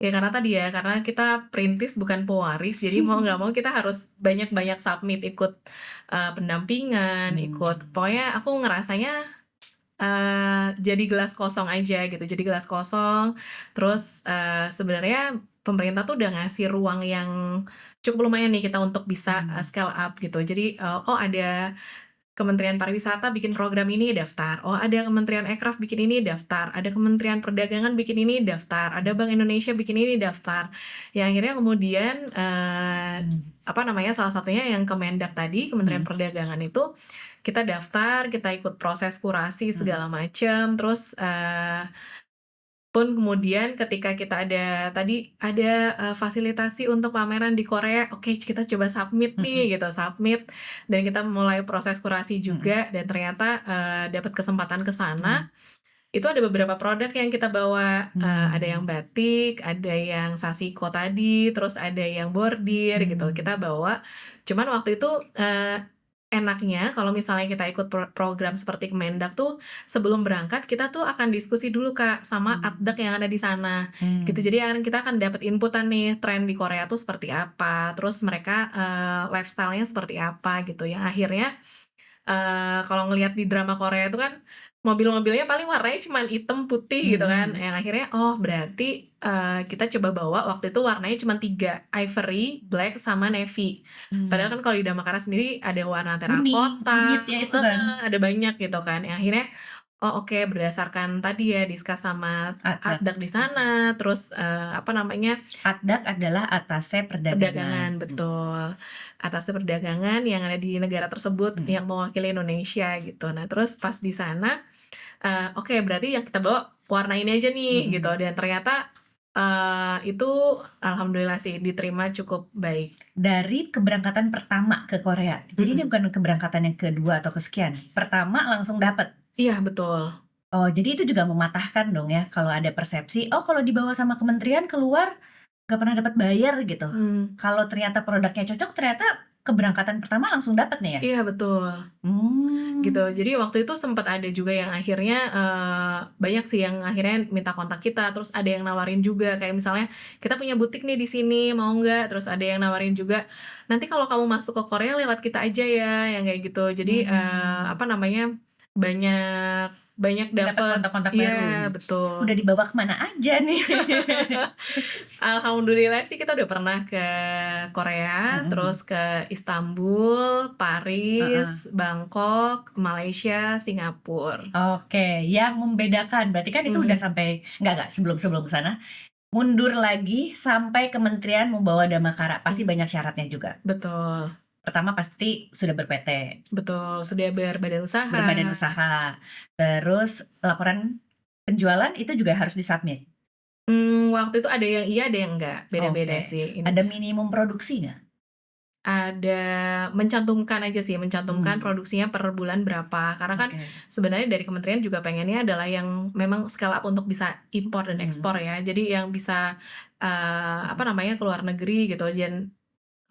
[SPEAKER 1] ya karena tadi ya, karena kita perintis bukan pewaris, jadi mau nggak mau kita harus banyak-banyak submit, ikut, pendampingan, ikut
[SPEAKER 2] Mmm,
[SPEAKER 1] pokoknya aku ngerasanya, jadi gelas kosong aja gitu, jadi gelas kosong, terus, sebenarnya pemerintah tuh udah ngasih ruang yang cukup lumayan nih kita untuk bisa,
[SPEAKER 2] mmm,
[SPEAKER 1] scale up gitu. Jadi, oh ada Kementerian Pariwisata bikin program ini, daftar. Oh, ada Kementerian Ekraf bikin ini, daftar. Ada Kementerian Perdagangan bikin ini, daftar. Ada Bank Indonesia bikin ini, daftar. Ya akhirnya kemudian,
[SPEAKER 2] mmm,
[SPEAKER 1] apa namanya, salah satunya yang Kemendak tadi, Kementerian
[SPEAKER 2] mhm,
[SPEAKER 1] Perdagangan itu, kita daftar, kita ikut proses kurasi
[SPEAKER 2] mhm,
[SPEAKER 1] segala macam, terus, pun kemudian ketika kita ada tadi ada, fasilitasi untuk pameran di Korea, oke kita coba submit
[SPEAKER 2] mhm,
[SPEAKER 1] nih gitu, submit dan kita mulai proses kurasi
[SPEAKER 2] mhm,
[SPEAKER 1] juga dan ternyata, dapat kesempatan ke
[SPEAKER 2] mmm,
[SPEAKER 1] sana. Itu ada beberapa produk yang kita bawa, ada yang
[SPEAKER 2] mmm,
[SPEAKER 1] batik, ada yang sashiko tadi, terus ada yang bordir gitu, kita
[SPEAKER 2] mmm,
[SPEAKER 1] bawa. Cuman waktu itu, enaknya kalau misalnya kita ikut program seperti Kemendak tuh, sebelum berangkat kita tuh akan diskusi dulu Kak, sama
[SPEAKER 2] mmm,
[SPEAKER 1] atdak yang ada di sana, gitu.
[SPEAKER 2] mmm,
[SPEAKER 1] Jadi kita akan dapat inputan nih, tren di Korea tuh seperti apa, terus mereka, lifestyle-nya seperti apa gitu, yang akhirnya kalau ngelihat di drama Korea itu kan, mobil-mobilnya paling warnanya cuman hitam, putih gitu kan,
[SPEAKER 2] mhm,
[SPEAKER 1] yang akhirnya, oh berarti, kita coba bawa waktu itu warnanya cuma 3 ivory, black, sama navy. Padahal kan
[SPEAKER 2] mmm,
[SPEAKER 1] kalau di Damakara sendiri ada warna
[SPEAKER 2] kuning, kunyit
[SPEAKER 1] terakota
[SPEAKER 2] ya itu kan?
[SPEAKER 1] ada banyak gitu kan, yang akhirnya, oh oke berdasarkan tadi ya discuss sama
[SPEAKER 2] Atdak,
[SPEAKER 1] atdak di
[SPEAKER 2] mhm.
[SPEAKER 1] sana, terus, apa namanya,
[SPEAKER 2] Atdak adalah atasnya perdagangan,
[SPEAKER 1] perdagangan,
[SPEAKER 2] mhm,
[SPEAKER 1] betul. Atasnya perdagangan yang ada di negara tersebut
[SPEAKER 2] mhm,
[SPEAKER 1] yang mewakili Indonesia gitu. Nah, terus pas di sana, oke berarti yang kita bawa warna ini aja nih gitu
[SPEAKER 2] mhm.
[SPEAKER 1] dan ternyata, itu alhamdulillah sih diterima cukup baik.
[SPEAKER 2] Dari keberangkatan pertama ke Korea, jadi ini
[SPEAKER 1] Mhm.
[SPEAKER 2] bukan keberangkatan yang kedua atau kesekian, pertama langsung dapet?
[SPEAKER 1] Iya betul.
[SPEAKER 2] Oh, jadi itu juga mematahkan dong ya kalau ada persepsi, oh kalau dibawa sama kementerian keluar nggak pernah dapat bayar gitu.
[SPEAKER 1] Mmm,
[SPEAKER 2] Kalau ternyata produknya cocok, ternyata keberangkatan pertama langsung dapet nih ya?
[SPEAKER 1] iya betul. Gitu.
[SPEAKER 2] Mmm,
[SPEAKER 1] Jadi waktu itu sempat ada juga yang akhirnya, banyak sih yang akhirnya minta kontak kita, terus ada yang nawarin juga kayak misalnya, "Kita punya butik nih di sini, mau nggak?" Terus ada yang nawarin juga, "Nanti kalau kamu masuk ke Korea lewat kita aja ya," yang kayak gitu. Jadi,
[SPEAKER 2] mmm,
[SPEAKER 1] apa namanya, banyak banyak
[SPEAKER 2] dapat
[SPEAKER 1] dapet
[SPEAKER 2] kontak-kontak baru.
[SPEAKER 1] iya, betul.
[SPEAKER 2] Udah dibawa ke mana aja nih?
[SPEAKER 1] Alhamdulillah sih kita udah pernah ke Korea,
[SPEAKER 2] Mhm,
[SPEAKER 1] terus ke Istanbul,
[SPEAKER 2] heeh.
[SPEAKER 1] Paris, Bangkok, Malaysia, Singapura.
[SPEAKER 2] Oke, yang membedakan berarti kan itu udah
[SPEAKER 1] Mhm,
[SPEAKER 2] sampai enggak, sebelum sebelum ke sana, mundur lagi sampai kementerian membawa Damakara, pasti
[SPEAKER 1] mmm,
[SPEAKER 2] banyak syaratnya juga.
[SPEAKER 1] betul
[SPEAKER 2] Pertama pasti sudah ber-PT,
[SPEAKER 1] betul, sedia berbadan usaha.
[SPEAKER 2] berbadan usaha, terus laporan penjualan itu juga harus di-submit?
[SPEAKER 1] Waktu itu ada yang iya, ada yang enggak, beda-beda
[SPEAKER 2] Oke.
[SPEAKER 1] sih
[SPEAKER 2] Ada
[SPEAKER 1] ininya.
[SPEAKER 2] minimum produksi nggak?
[SPEAKER 1] Ada mencantumkan aja sih, mencantumkan
[SPEAKER 2] Mmm,
[SPEAKER 1] produksinya per bulan berapa, karena kan
[SPEAKER 2] oke.
[SPEAKER 1] sebenarnya dari kementerian juga pengennya adalah yang memang scale up untuk bisa impor dan
[SPEAKER 2] Mmm,
[SPEAKER 1] ekspor ya. Jadi yang bisa, apa
[SPEAKER 2] mhm,
[SPEAKER 1] namanya, ke luar negeri gitu dan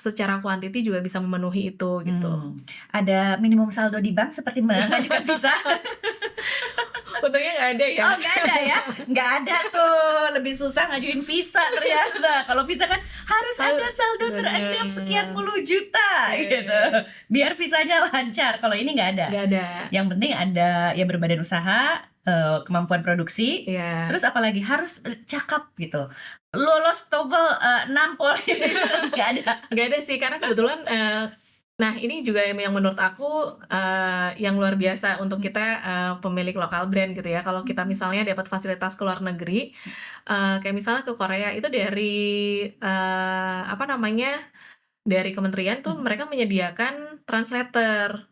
[SPEAKER 1] secara kuantiti juga bisa memenuhi itu gitu.
[SPEAKER 2] ada minimum saldo di bank seperti mengajukan visa?
[SPEAKER 1] Untungnya nggak ada ya.
[SPEAKER 2] Oh nggak ada ya? Nggak ada tuh, lebih susah ngajuin visa ternyata. Kalau visa kan harus ada saldo terendam sekian
[SPEAKER 1] Bener,
[SPEAKER 2] puluh juta
[SPEAKER 1] iya iya,
[SPEAKER 2] gitu, biar visanya lancar. Kalau ini nggak ada.
[SPEAKER 1] nggak ada.
[SPEAKER 2] Yang penting ada ya berbadan usaha, kemampuan produksi,
[SPEAKER 1] Iya.
[SPEAKER 2] terus apalagi harus, cakep gitu. Lolos TOEFL, 6 poin nggak ada.
[SPEAKER 1] Nggak ada sih, karena kebetulan, nah ini juga yang menurut aku, yang luar biasa untuk kita, pemilik lokal brand gitu ya. Kalau kita
[SPEAKER 2] Mmm,
[SPEAKER 1] misalnya dapat fasilitas ke luar negeri, kayak misalnya ke Korea itu dari, apa namanya, dari kementerian tuh
[SPEAKER 2] Mhm.
[SPEAKER 1] mereka menyediakan translator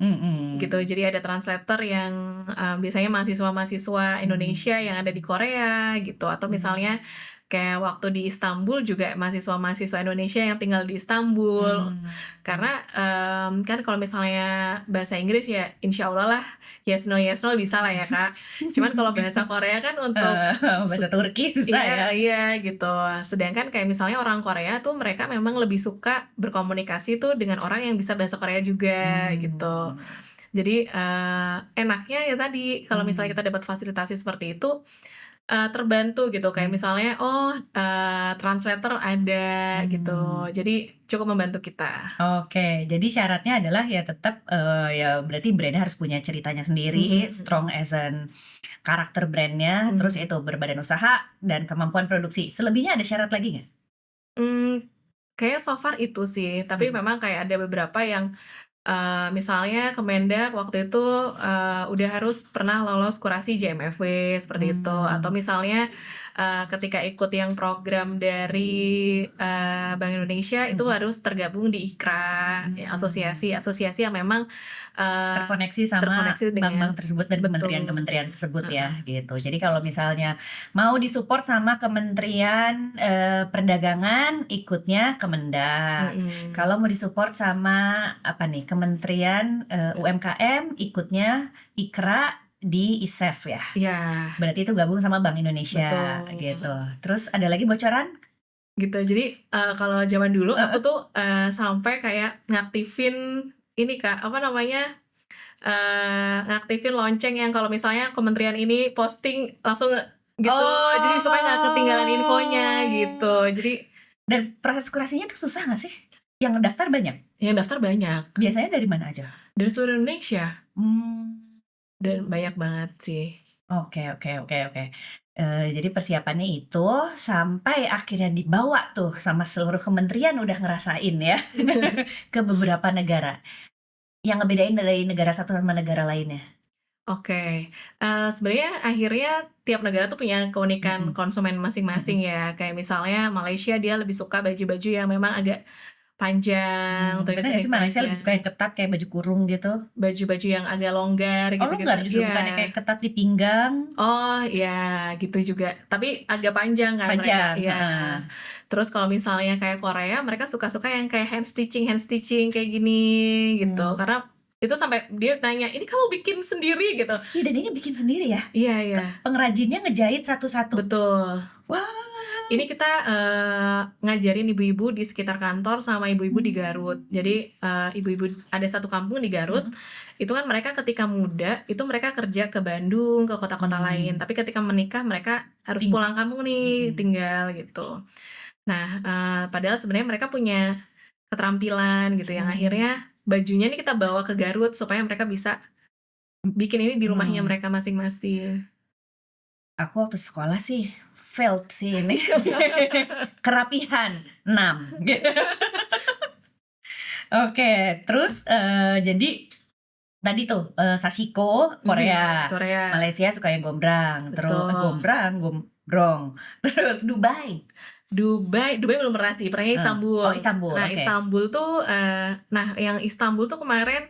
[SPEAKER 1] gitu.
[SPEAKER 2] Mhm.
[SPEAKER 1] Jadi ada translator yang, biasanya mahasiswa-mahasiswa
[SPEAKER 2] Mmm.
[SPEAKER 1] Indonesia yang ada di Korea gitu, atau
[SPEAKER 2] Mmm.
[SPEAKER 1] misalnya kayak waktu di Istanbul juga mahasiswa-mahasiswa Indonesia yang tinggal di Istanbul.
[SPEAKER 2] Mmm.
[SPEAKER 1] Karena, kan kalau misalnya bahasa Inggris ya insya Allah lah yes, no bisa lah ya, Kak. Cuman kalau bahasa Korea kan untuk
[SPEAKER 2] Bahasa Turki susah
[SPEAKER 1] iya
[SPEAKER 2] ya?
[SPEAKER 1] iya gitu. Sedangkan kayak misalnya orang Korea tuh mereka memang lebih suka berkomunikasi tuh dengan orang yang bisa bahasa Korea juga gitu.
[SPEAKER 2] Mmm.
[SPEAKER 1] Jadi, enaknya ya tadi kalau misalnya
[SPEAKER 2] Mmm.
[SPEAKER 1] kita dapat fasilitasi seperti itu, terbantu gitu kayak
[SPEAKER 2] Mmm.
[SPEAKER 1] misalnya, oh, translator ada gitu.
[SPEAKER 2] Mmm.
[SPEAKER 1] Jadi cukup membantu kita.
[SPEAKER 2] Oke, jadi syaratnya adalah ya tetap, ya berarti brand harus punya ceritanya sendiri,
[SPEAKER 1] Mhm
[SPEAKER 2] strong
[SPEAKER 1] mhm.
[SPEAKER 2] as an karakter brand-nya, terus
[SPEAKER 1] Mhm.
[SPEAKER 2] itu berbadan usaha dan kemampuan produksi. Selebihnya ada syarat lagi nggak?
[SPEAKER 1] Mmm, kayaknya so far itu sih, tapi
[SPEAKER 2] Mhm.
[SPEAKER 1] memang kayak ada beberapa yang misalnya Kemendak waktu itu, udah harus pernah lolos kurasi JMFW seperti itu, atau
[SPEAKER 2] Mmm.
[SPEAKER 1] misalnya, ketika ikut yang program dari, Bank Indonesia itu
[SPEAKER 2] Mhm.
[SPEAKER 1] harus tergabung di IKRA, ya
[SPEAKER 2] Mmm.
[SPEAKER 1] asosiasi yang memang, eee,
[SPEAKER 2] Terkoneksi sama
[SPEAKER 1] terkoneksi
[SPEAKER 2] bank-bank
[SPEAKER 1] dengan
[SPEAKER 2] tersebut dan
[SPEAKER 1] betul,
[SPEAKER 2] kementerian-kementerian tersebut ya,
[SPEAKER 1] heeh,
[SPEAKER 2] gitu. Jadi kalau misalnya mau disupport sama Kementerian, Perdagangan, ikutnya Kemendak.
[SPEAKER 1] mhm,
[SPEAKER 2] Kalau mau disupport sama apa nih, Kementerian, UMKM, ikutnya IKRA di ISEF ya?
[SPEAKER 1] iya,
[SPEAKER 2] Berarti itu gabung sama Bank Indonesia, gitu.
[SPEAKER 1] betul.
[SPEAKER 2] Terus ada lagi bocoran?
[SPEAKER 1] Gitu, jadi, kalau zaman dulu aku
[SPEAKER 2] Heeh.
[SPEAKER 1] tuh, sampai kayak ngaktifin ini Kak, apa namanya, ngaktifin lonceng yang kalau misalnya kementerian ini posting langsung gitu, jadi supaya nggak ketinggalan infonya gitu.
[SPEAKER 2] Oh.
[SPEAKER 1] Jadi
[SPEAKER 2] Dan proses kurasinya tuh susah nggak sih? Yang daftar banyak?
[SPEAKER 1] yang daftar banyak,
[SPEAKER 2] Biasanya dari mana aja?
[SPEAKER 1] dari seluruh Indonesia
[SPEAKER 2] Mmm.
[SPEAKER 1] dan banyak banget sih.
[SPEAKER 2] Oke oke oke oke. Jadi persiapannya itu sampai akhirnya dibawa tuh sama seluruh kementerian udah ngerasain ya, ke beberapa negara. Yang ngebedain dari negara satu sama negara lainnya?
[SPEAKER 1] Oke, sebenarnya akhirnya tiap negara tuh punya keunikan
[SPEAKER 2] Mhm.
[SPEAKER 1] konsumen masing-masing
[SPEAKER 2] Mhm.
[SPEAKER 1] ya, kayak misalnya Malaysia dia lebih suka baju-baju yang memang agak panjang,
[SPEAKER 2] Bener nggak
[SPEAKER 1] tunik-tunik
[SPEAKER 2] sih Malaysia lebih suka
[SPEAKER 1] panjang,
[SPEAKER 2] yang ketat kayak baju kurung gitu?
[SPEAKER 1] baju-baju yang agak longgar
[SPEAKER 2] Oh
[SPEAKER 1] gitu-gitu.
[SPEAKER 2] longgar justru
[SPEAKER 1] Iya.
[SPEAKER 2] bukannya kayak ketat di pinggang?
[SPEAKER 1] Oh, iya gitu juga, tapi agak panjang kan mereka,
[SPEAKER 2] Panjang,
[SPEAKER 1] iya.
[SPEAKER 2] heeh.
[SPEAKER 1] Terus kalau misalnya kayak Korea, mereka suka-suka yang kayak hand stitching kayak gini gitu,
[SPEAKER 2] Mmm.
[SPEAKER 1] karena itu sampai dia nanya, "Ini kamu bikin sendiri?" Gitu.
[SPEAKER 2] Ih, dan ini bikin sendiri ya?
[SPEAKER 1] Iya iya,
[SPEAKER 2] Pengrajinnya ngejahit satu-satu?
[SPEAKER 1] betul.
[SPEAKER 2] Wah.
[SPEAKER 1] Ini kita, ngajarin ibu-ibu di sekitar kantor sama ibu-ibu di Garut.
[SPEAKER 2] Mmm.
[SPEAKER 1] Jadi, ibu-ibu ada satu kampung di Garut,
[SPEAKER 2] Mhm.
[SPEAKER 1] itu kan mereka ketika muda, itu mereka kerja ke Bandung, ke kota-kota lain,
[SPEAKER 2] Mmm.
[SPEAKER 1] tapi ketika menikah mereka harus
[SPEAKER 2] Ting
[SPEAKER 1] pulang kampung nih,
[SPEAKER 2] mhm.
[SPEAKER 1] tinggal gitu. Nah, padahal sebenarnya mereka punya keterampilan gitu yang
[SPEAKER 2] Mmm.
[SPEAKER 1] akhirnya bajunya nih kita bawa ke Garut supaya mereka bisa bikin ini di rumahnya
[SPEAKER 2] Mmm.
[SPEAKER 1] mereka masing-masing.
[SPEAKER 2] Aku waktu sekolah sih failed sih ini. Kerapihan 6 gitu. Oke, terus, jadi tadi tuh, sashiko
[SPEAKER 1] Mhm,
[SPEAKER 2] Korea,
[SPEAKER 1] Korea,
[SPEAKER 2] Malaysia suka yang gombrang,
[SPEAKER 1] betul.
[SPEAKER 2] gombrong, terus Dubai,
[SPEAKER 1] Dubai belum pernah sih, pernahnya
[SPEAKER 2] oh
[SPEAKER 1] Istanbul.
[SPEAKER 2] Istanbul,
[SPEAKER 1] Nah,
[SPEAKER 2] oke.
[SPEAKER 1] Istanbul tuh, nah yang Istanbul tuh kemarin,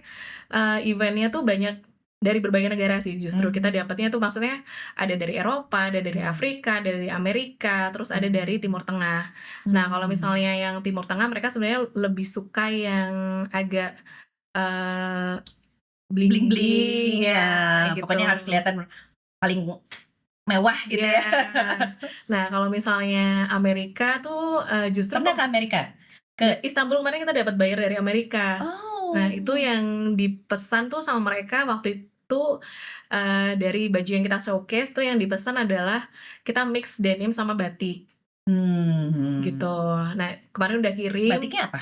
[SPEAKER 1] event-nya tuh banyak dari berbagai negara sih justru kita
[SPEAKER 2] Mmm.
[SPEAKER 1] dapatnya tuh maksudnya ada dari Eropa, ada dari
[SPEAKER 2] Mmm.
[SPEAKER 1] Afrika, ada dari Amerika, terus ada dari
[SPEAKER 2] Mmm.
[SPEAKER 1] Timur Tengah. Nah, kalau
[SPEAKER 2] Mmm.
[SPEAKER 1] misalnya yang Timur Tengah mereka sebenarnya lebih suka yang agak, eee, bling-bling
[SPEAKER 2] Bling-bling,
[SPEAKER 1] ya,
[SPEAKER 2] ya
[SPEAKER 1] gitu.
[SPEAKER 2] pokoknya harus kelihatan paling mewah gitu
[SPEAKER 1] Iya.
[SPEAKER 2] ya.
[SPEAKER 1] Nah, kalau misalnya Amerika tuh, justru
[SPEAKER 2] Pernah ke Amerika? Ke
[SPEAKER 1] Istanbul kemarin kita dapat buyer dari Amerika. Nah, itu
[SPEAKER 2] oh.
[SPEAKER 1] yang dipesan tuh sama mereka waktu itu, dari baju yang kita showcase tuh yang dipesan adalah kita mix denim sama batik, gitu.
[SPEAKER 2] Mhm.
[SPEAKER 1] Nah, kemarin udah kirim,
[SPEAKER 2] Batiknya apa?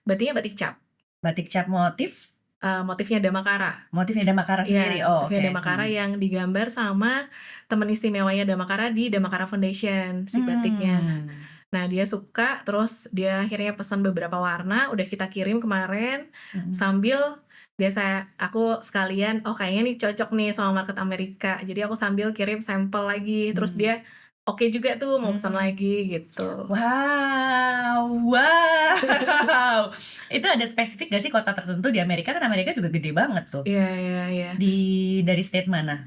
[SPEAKER 1] batiknya batik cap,
[SPEAKER 2] Batik cap motif?
[SPEAKER 1] motifnya Damakara.
[SPEAKER 2] Motifnya Damakara sendiri?
[SPEAKER 1] Iya,
[SPEAKER 2] Oh
[SPEAKER 1] motifnya
[SPEAKER 2] oke,
[SPEAKER 1] Damakara
[SPEAKER 2] mhm.
[SPEAKER 1] yang digambar sama temen istimewanya Damakara di Damakara Foundation, si batiknya.
[SPEAKER 2] Mmm.
[SPEAKER 1] Nah, dia suka, terus dia akhirnya pesan beberapa warna, udah kita kirim kemarin,
[SPEAKER 2] Mhm.
[SPEAKER 1] sambil biasa aku sekalian, "Oh, kayaknya nih cocok nih sama market Amerika." Jadi aku sambil kirim sampel lagi, terus
[SPEAKER 2] Mmm.
[SPEAKER 1] dia oke juga tuh mau pesan
[SPEAKER 2] Mmm.
[SPEAKER 1] lagi gitu.
[SPEAKER 2] Wow wow. Itu ada spesifik nggak sih kota tertentu di Amerika? Kan Amerika juga gede banget tuh.
[SPEAKER 1] Iya iya iya.
[SPEAKER 2] Dari state mana?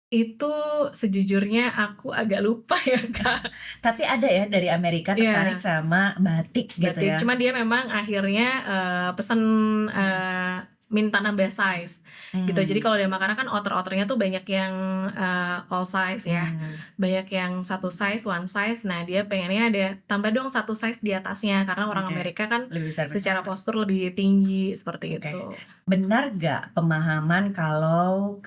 [SPEAKER 1] Itu sejujurnya aku agak lupa ya, Kak.
[SPEAKER 2] Tapi ada ya dari Amerika tertarik
[SPEAKER 1] Iya,
[SPEAKER 2] sama batik gitu
[SPEAKER 1] batik.
[SPEAKER 2] ya?
[SPEAKER 1] Cuma dia memang akhirnya, pesen, minta nambah size, gitu. Jadi
[SPEAKER 2] Mmm,
[SPEAKER 1] kalau di makanan kan outer-outer-nya tuh banyak yang, all size ya,
[SPEAKER 2] mmm,
[SPEAKER 1] banyak yang satu size, one size. Nah, dia pengennya ada, "Tambah dong satu size di atasnya," karena orang
[SPEAKER 2] oke.
[SPEAKER 1] Amerika kan
[SPEAKER 2] Lebih besar-besar,
[SPEAKER 1] secara postur lebih tinggi, seperti
[SPEAKER 2] oke.
[SPEAKER 1] itu.
[SPEAKER 2] Benar nggak pemahaman kalau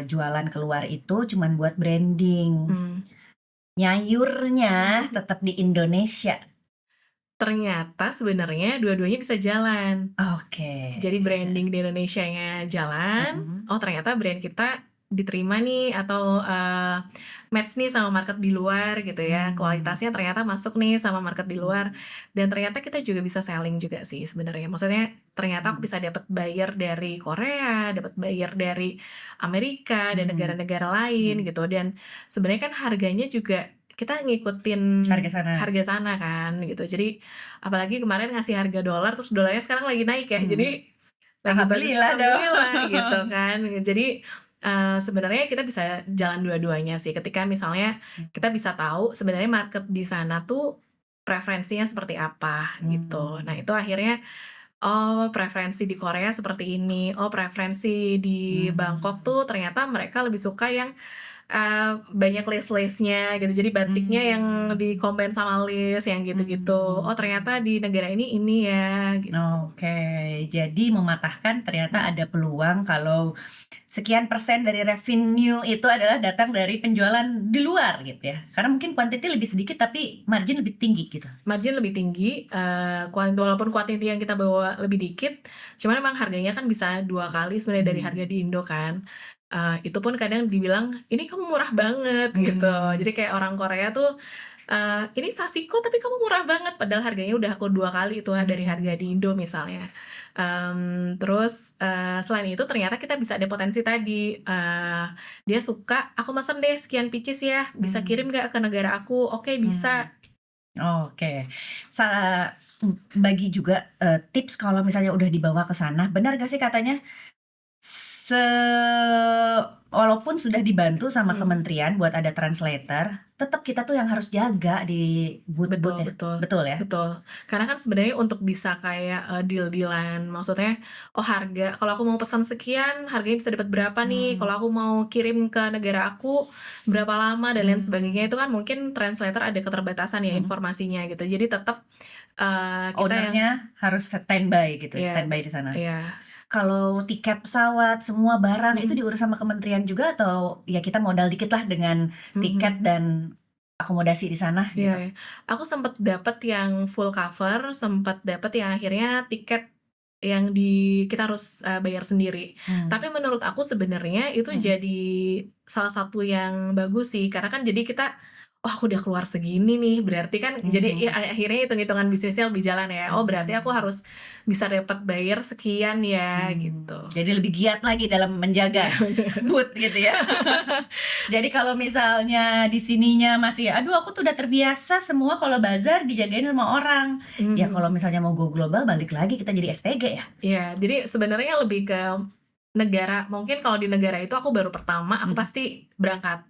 [SPEAKER 2] jualan keluar itu cuman buat branding,
[SPEAKER 1] Mmm.
[SPEAKER 2] nyayurnya tetap di Indonesia?
[SPEAKER 1] Ternyata sebenarnya dua-duanya bisa jalan.
[SPEAKER 2] Oke.
[SPEAKER 1] Jadi branding di Indonesianya jalan,
[SPEAKER 2] Mhm,
[SPEAKER 1] oh ternyata brand kita diterima nih atau, match nih sama market di luar gitu ya,
[SPEAKER 2] mmm,
[SPEAKER 1] kualitasnya ternyata masuk nih sama market di
[SPEAKER 2] mhm,
[SPEAKER 1] luar, dan ternyata kita juga bisa selling juga sih sebenarnya. Maksudnya ternyata aku
[SPEAKER 2] mhm,
[SPEAKER 1] bisa dapat buyer dari Korea, dapat buyer dari Amerika dan
[SPEAKER 2] mhm,
[SPEAKER 1] negara-negara lain
[SPEAKER 2] mhm.
[SPEAKER 1] gitu, dan sebenarnya kan harganya juga kita ngikutin
[SPEAKER 2] Harga sana.
[SPEAKER 1] harga sana kan gitu. Jadi apalagi kemarin ngasih harga dolar, terus dolarnya sekarang lagi naik ya,
[SPEAKER 2] Mhm.
[SPEAKER 1] jadi lagi bagus,
[SPEAKER 2] Alhamdulillah
[SPEAKER 1] alhamdulillah gitu
[SPEAKER 2] dong.
[SPEAKER 1] kan. Jadi, sebenarnya kita bisa jalan dua-duanya sih, ketika misalnya kita bisa tahu sebenarnya market di sana tuh preferensinya seperti apa gitu. Nah
[SPEAKER 2] Mmm,
[SPEAKER 1] itu akhirnya, oh preferensi di Korea seperti ini, oh preferensi di Bangkok
[SPEAKER 2] mmm,
[SPEAKER 1] tuh ternyata mereka lebih suka yang banyak lace-lace-nya gitu, jadi batiknya yang
[SPEAKER 2] mmm,
[SPEAKER 1] di-combine sama lace yang gitu-gitu. Oh ternyata
[SPEAKER 2] mmm.
[SPEAKER 1] di negara ini ya, gitu.
[SPEAKER 2] Oke, jadi mematahkan ternyata ada peluang kalau sekian persen dari revenue itu adalah datang dari penjualan di luar gitu ya? Karena mungkin quantity lebih sedikit tapi margin lebih tinggi gitu?
[SPEAKER 1] Margin lebih tinggi, walaupun quantity yang kita bawa lebih dikit, cuman memang harganya kan bisa 2 kali sebenarnya dari harga
[SPEAKER 2] Mmm,
[SPEAKER 1] di Indo kan. Itu pun kadang dibilang, "Ini kamu murah banget," gitu.
[SPEAKER 2] mmm,
[SPEAKER 1] Jadi kayak orang Korea tuh, "Ini Sashiko tapi kamu murah banget," padahal harganya udah aku 2 kali itu dari harga
[SPEAKER 2] mmm,
[SPEAKER 1] di Indo misalnya. Terus, selain itu ternyata kita bisa ada potensi tadi, dia suka, "Aku mesen deh sekian pieces ya, bisa kirim
[SPEAKER 2] mmm,
[SPEAKER 1] nggak ke negara aku?" "Oke
[SPEAKER 2] mmm.
[SPEAKER 1] bisa."
[SPEAKER 2] Oke. Sa bagi juga, tips kalau misalnya udah dibawa ke sana, benar nggak sih katanya se walaupun sudah dibantu sama
[SPEAKER 1] Mhm.
[SPEAKER 2] kementerian buat ada translator, tetap kita tuh yang harus jaga di booth-booth
[SPEAKER 1] Betul
[SPEAKER 2] ya?
[SPEAKER 1] betul
[SPEAKER 2] Betul ya?
[SPEAKER 1] betul. Karena kan sebenarnya untuk bisa kayak, deal-deal-an, maksudnya, oh harga kalau aku mau pesan sekian, harganya bisa dapat berapa nih,
[SPEAKER 2] Mmm,
[SPEAKER 1] kalau aku mau kirim ke negara aku, berapa lama dan lain sebagainya,
[SPEAKER 2] mmm,
[SPEAKER 1] itu kan mungkin translator ada keterbatasan ya
[SPEAKER 2] mhm.
[SPEAKER 1] informasinya gitu. Jadi tetap, kita yang
[SPEAKER 2] Owner-nya harus standby gitu,
[SPEAKER 1] ya
[SPEAKER 2] standby di sana.
[SPEAKER 1] ya,
[SPEAKER 2] Kalau tiket pesawat, semua barang itu
[SPEAKER 1] mhm,
[SPEAKER 2] diurus sama kementerian juga atau ya kita modal dikit lah dengan tiket
[SPEAKER 1] mhm.
[SPEAKER 2] dan akomodasi di sana
[SPEAKER 1] Iya
[SPEAKER 2] gitu?
[SPEAKER 1] iya. Aku sempet dapet yang full cover, sempet dapet yang akhirnya tiket yang kita harus, bayar sendiri.
[SPEAKER 2] Mmm,
[SPEAKER 1] Tapi menurut aku sebenarnya itu
[SPEAKER 2] mhm,
[SPEAKER 1] jadi salah satu yang bagus sih, karena kan jadi kita, "Oh aku udah keluar segini nih," berarti kan jadi ya
[SPEAKER 2] mmm,
[SPEAKER 1] akhirnya hitung-hitungan bisnisnya lebih jalan ya, "Oh berarti aku
[SPEAKER 2] mmm.
[SPEAKER 1] harus bisa dapat bayar sekian ya," gitu.
[SPEAKER 2] Jadi lebih giat lagi dalam
[SPEAKER 1] Iya
[SPEAKER 2] menjaga
[SPEAKER 1] bener.
[SPEAKER 2] mood gitu ya. Jadi kalau misalnya di sininya masih, "Aduh aku tuh udah terbiasa semua kalau bazar dijagain sama orang." Ya kalau
[SPEAKER 1] Mhm.
[SPEAKER 2] misalnya mau go global balik lagi kita jadi SPG ya?
[SPEAKER 1] Iya, jadi sebenarnya lebih ke negara, mungkin kalau di negara itu aku baru pertama, aku
[SPEAKER 2] Mhm.
[SPEAKER 1] pasti berangkat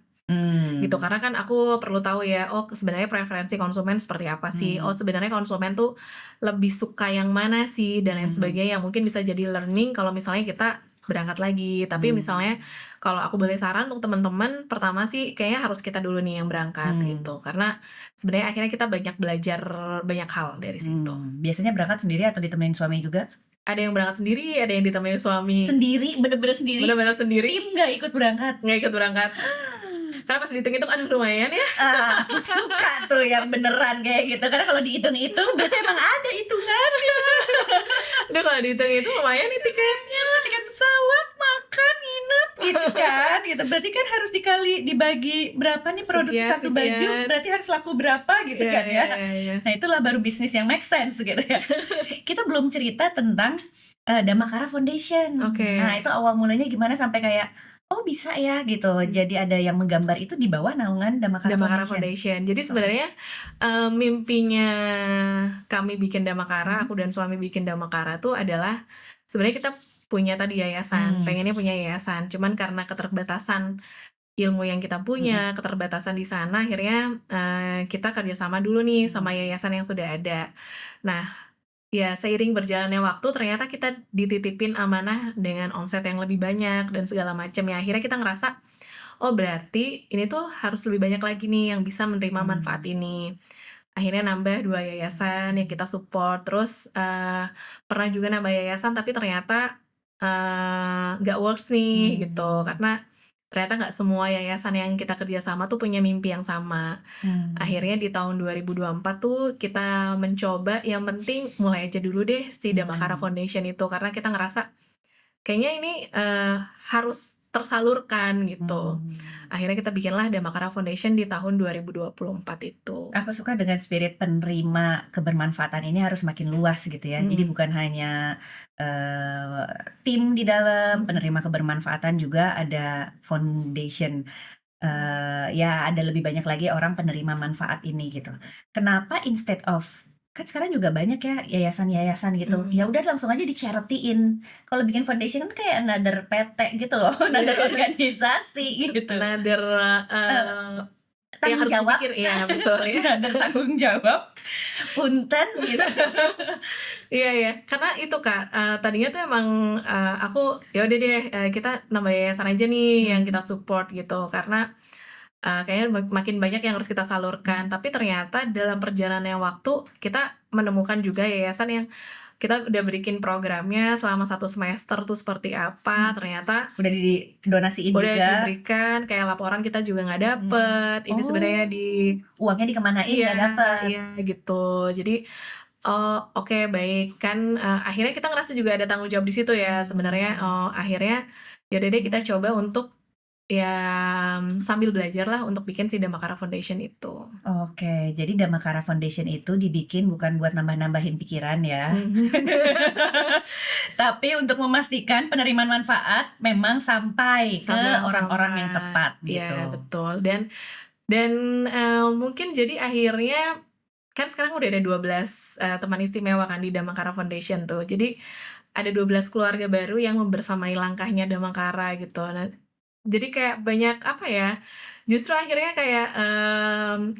[SPEAKER 1] gitu.
[SPEAKER 2] Mmm,
[SPEAKER 1] Karena kan aku perlu tahu ya, oh sebenarnya preferensi konsumen seperti apa sih? Oh
[SPEAKER 2] mmm,
[SPEAKER 1] sebenarnya konsumen tuh lebih suka yang mana sih dan lain
[SPEAKER 2] mmm,
[SPEAKER 1] sebagainya, yang mungkin bisa jadi learning kalau misalnya kita berangkat lagi. Tapi misalnya
[SPEAKER 2] mmm,
[SPEAKER 1] kalau aku boleh saran untuk teman-teman, pertama sih kayaknya harus kita dulu nih yang berangkat gitu.
[SPEAKER 2] mmm,
[SPEAKER 1] Karena sebenarnya akhirnya kita banyak belajar banyak hal dari situ.
[SPEAKER 2] Biasanya berangkat sendiri atau ditemenin suami juga?
[SPEAKER 1] Ada yang berangkat sendiri, ada yang ditemani suami.
[SPEAKER 2] Sendiri, bener-bener sendiri?
[SPEAKER 1] Bener-bener sendiri,
[SPEAKER 2] Tim nggak ikut berangkat?
[SPEAKER 1] nggak ikut berangkat. Karena pas dihitung-hitung, aduh lumayan ya.
[SPEAKER 2] Ah, aku suka tuh yang beneran kayak gitu, karena kalau dihitung-hitung berarti emang ada hitungannya.
[SPEAKER 1] Aduh kalau dihitung-hitung lumayan nih tiketnya.
[SPEAKER 2] Tiket pesawat, makan, nginep, gitu kan, gitu. Berarti kan harus dibagi berapa nih produksi
[SPEAKER 1] Sekian
[SPEAKER 2] satu baju,
[SPEAKER 1] sekian.
[SPEAKER 2] berarti harus laku berapa gitu
[SPEAKER 1] Iya
[SPEAKER 2] kan
[SPEAKER 1] iya
[SPEAKER 2] ya.
[SPEAKER 1] iya iya.
[SPEAKER 2] Nah itulah baru bisnis yang make sense gitu ya. Kita belum cerita tentang, Damakara Foundation.
[SPEAKER 1] Oke.
[SPEAKER 2] Nah itu awal mulanya gimana sampai kayak, Oh bisa ya gitu,
[SPEAKER 1] Mhm.
[SPEAKER 2] jadi ada yang menggambar itu di bawah naungan Damakara
[SPEAKER 1] Damakara
[SPEAKER 2] Foundation?
[SPEAKER 1] Foundation. Jadi
[SPEAKER 2] Oh,
[SPEAKER 1] sebenarnya, mimpinya kami bikin Damakara,
[SPEAKER 2] mhm,
[SPEAKER 1] aku dan suami bikin Damakara tuh adalah sebenarnya kita punya tadi yayasan,
[SPEAKER 2] mmm,
[SPEAKER 1] pengennya punya yayasan, cuman karena keterbatasan ilmu yang kita
[SPEAKER 2] mhm,
[SPEAKER 1] punya, keterbatasan di sana, akhirnya, kita kerjasama dulu nih
[SPEAKER 2] mmm,
[SPEAKER 1] sama yayasan yang sudah ada. Nah, ya seiring berjalannya waktu ternyata kita dititipin amanah dengan omset yang lebih banyak dan segala macam ya, akhirnya kita ngerasa, "Oh berarti ini tuh harus lebih banyak lagi nih yang bisa menerima manfaat
[SPEAKER 2] mmm,
[SPEAKER 1] ini." Akhirnya nambah 2 yayasan yang kita support, terus, pernah juga nambah yayasan tapi ternyata, nggak works nih gitu,
[SPEAKER 2] mmm,
[SPEAKER 1] karena ternyata nggak semua yayasan yang kita kerja sama tuh punya mimpi yang sama.
[SPEAKER 2] mmm,
[SPEAKER 1] Akhirnya di tahun 2024 tuh kita mencoba yang penting mulai aja dulu deh si Damakara
[SPEAKER 2] mmm,
[SPEAKER 1] Foundation itu, karena kita ngerasa kayaknya ini, harus tersalurkan gitu.
[SPEAKER 2] mmm.
[SPEAKER 1] Akhirnya kita bikinlah Damakara Foundation di tahun 2024 itu.
[SPEAKER 2] Aku suka dengan spirit penerima kebermanfaatan ini harus makin luas gitu ya. Jadi
[SPEAKER 1] Mhm,
[SPEAKER 2] bukan hanya, eee, tim di dalam
[SPEAKER 1] mhm.
[SPEAKER 2] penerima kebermanfaatan, juga ada foundation, ya ada lebih banyak lagi orang penerima manfaat ini gitu. Kenapa instead of, kan sekarang juga banyak ya yayasan-yayasan gitu, ya
[SPEAKER 1] Mhm.
[SPEAKER 2] udah langsung aja di-charity-in. Kalau bikin foundation kan kayak another PT gitu loh,
[SPEAKER 1] Iya,
[SPEAKER 2] another organisasi gitu.
[SPEAKER 1] another,
[SPEAKER 2] Eee,
[SPEAKER 1] yang
[SPEAKER 2] tanggung
[SPEAKER 1] harus
[SPEAKER 2] jawab,
[SPEAKER 1] dipikir iya betul ya.
[SPEAKER 2] another tanggung jawab, punten gitu.
[SPEAKER 1] Iya ya, karena itu Kak, tadinya tuh emang, aku ya udah deh, kita nambah yayasan aja nih yang kita
[SPEAKER 2] Mmm,
[SPEAKER 1] support gitu, karena, kayaknya makin banyak yang harus kita salurkan.
[SPEAKER 2] mmm.
[SPEAKER 1] Tapi ternyata dalam perjalannya waktu, kita menemukan juga yayasan yang kita udah bikin programnya selama 1 semester tuh seperti apa,
[SPEAKER 2] Mmm,
[SPEAKER 1] ternyata
[SPEAKER 2] udah didonasiin
[SPEAKER 1] udah
[SPEAKER 2] juga?
[SPEAKER 1] diberikan, kayak laporan kita juga nggak
[SPEAKER 2] Mhm.
[SPEAKER 1] dapet, ini sebenarnya
[SPEAKER 2] Oh,
[SPEAKER 1] di
[SPEAKER 2] uangnya dikemanain
[SPEAKER 1] iya
[SPEAKER 2] nggak dapet?
[SPEAKER 1] iya gitu. Jadi, oh oke baik, kan, akhirnya kita ngerasa juga ada tanggung jawab di situ ya sebenarnya,
[SPEAKER 2] Mmm,
[SPEAKER 1] akhirnya ya udah deh kita coba untuk, ya sambil belajarlah untuk bikin si Damakara Foundation itu.
[SPEAKER 2] oke. Jadi Damakara Foundation itu dibikin bukan buat nambah-nambahin pikiran ya,
[SPEAKER 1] Mhm.
[SPEAKER 2] tapi untuk memastikan penerimaan manfaat memang sampai ke orang-orang yang
[SPEAKER 1] Sampai,
[SPEAKER 2] tepat
[SPEAKER 1] iya
[SPEAKER 2] gitu.
[SPEAKER 1] betul dan, mungkin jadi akhirnya kan sekarang udah ada 12, teman istimewa kan di Damakara Foundation tuh. Jadi ada 12 keluarga baru yang membersamai langkahnya Damakara gitu. Nah, jadi kayak banyak apa ya, justru akhirnya kayak,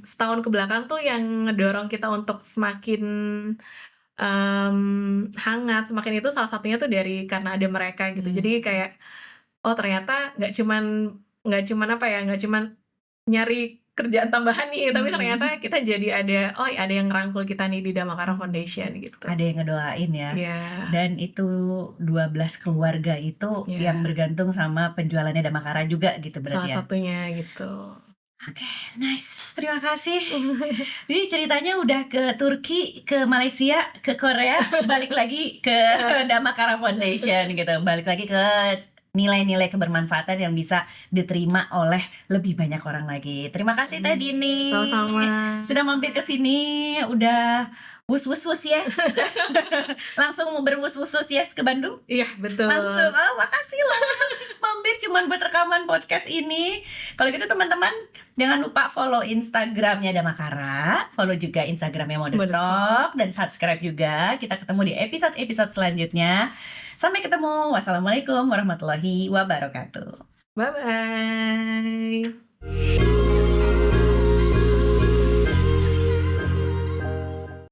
[SPEAKER 1] setahun ke belakang tuh yang ngedorong kita untuk semakin, hangat, semakin itu salah satunya tuh dari karena ada mereka gitu.
[SPEAKER 2] Mmm,
[SPEAKER 1] Jadi kayak, oh ternyata nggak cuman apa ya, nggak cuman nyari kerjaan tambahan nih, tapi
[SPEAKER 2] mhm.
[SPEAKER 1] ternyata kita jadi ada, oh ada yang ngerangkul kita nih di Damakara Foundation gitu.
[SPEAKER 2] Ada yang ngedoain ya,
[SPEAKER 1] Iya,
[SPEAKER 2] dan itu 12 keluarga itu yang
[SPEAKER 1] iya,
[SPEAKER 2] bergantung sama penjualannya Damakara juga gitu berarti
[SPEAKER 1] salah
[SPEAKER 2] ya?
[SPEAKER 1] satunya gitu.
[SPEAKER 2] Oke, nice, terima kasih. Ini ceritanya udah ke Turki, ke Malaysia, ke Korea, balik lagi ke Damakara Foundation gitu, balik lagi ke nilai-nilai kebermanfaatan yang bisa diterima oleh lebih banyak orang lagi. Terima kasih Teh Dini,
[SPEAKER 1] Sama-sama.
[SPEAKER 2] sudah mampir ke sini, udah wus-wus-wus yes, langsung mau berwus-wus-wus yes ke Bandung?
[SPEAKER 1] Iya betul.
[SPEAKER 2] Langsung, oh makasih loh mampir cuman buat rekaman podcast ini. Kalau gitu teman-teman, jangan lupa follow Instagramnya Damakara, follow juga Instagramnya
[SPEAKER 1] Modestalk.
[SPEAKER 2] Modestalk, dan subscribe juga. Kita ketemu di episode-episode selanjutnya. Sampai ketemu. Wassalamualaikum warahmatullahi wabarakatuh.
[SPEAKER 1] Bye-bye.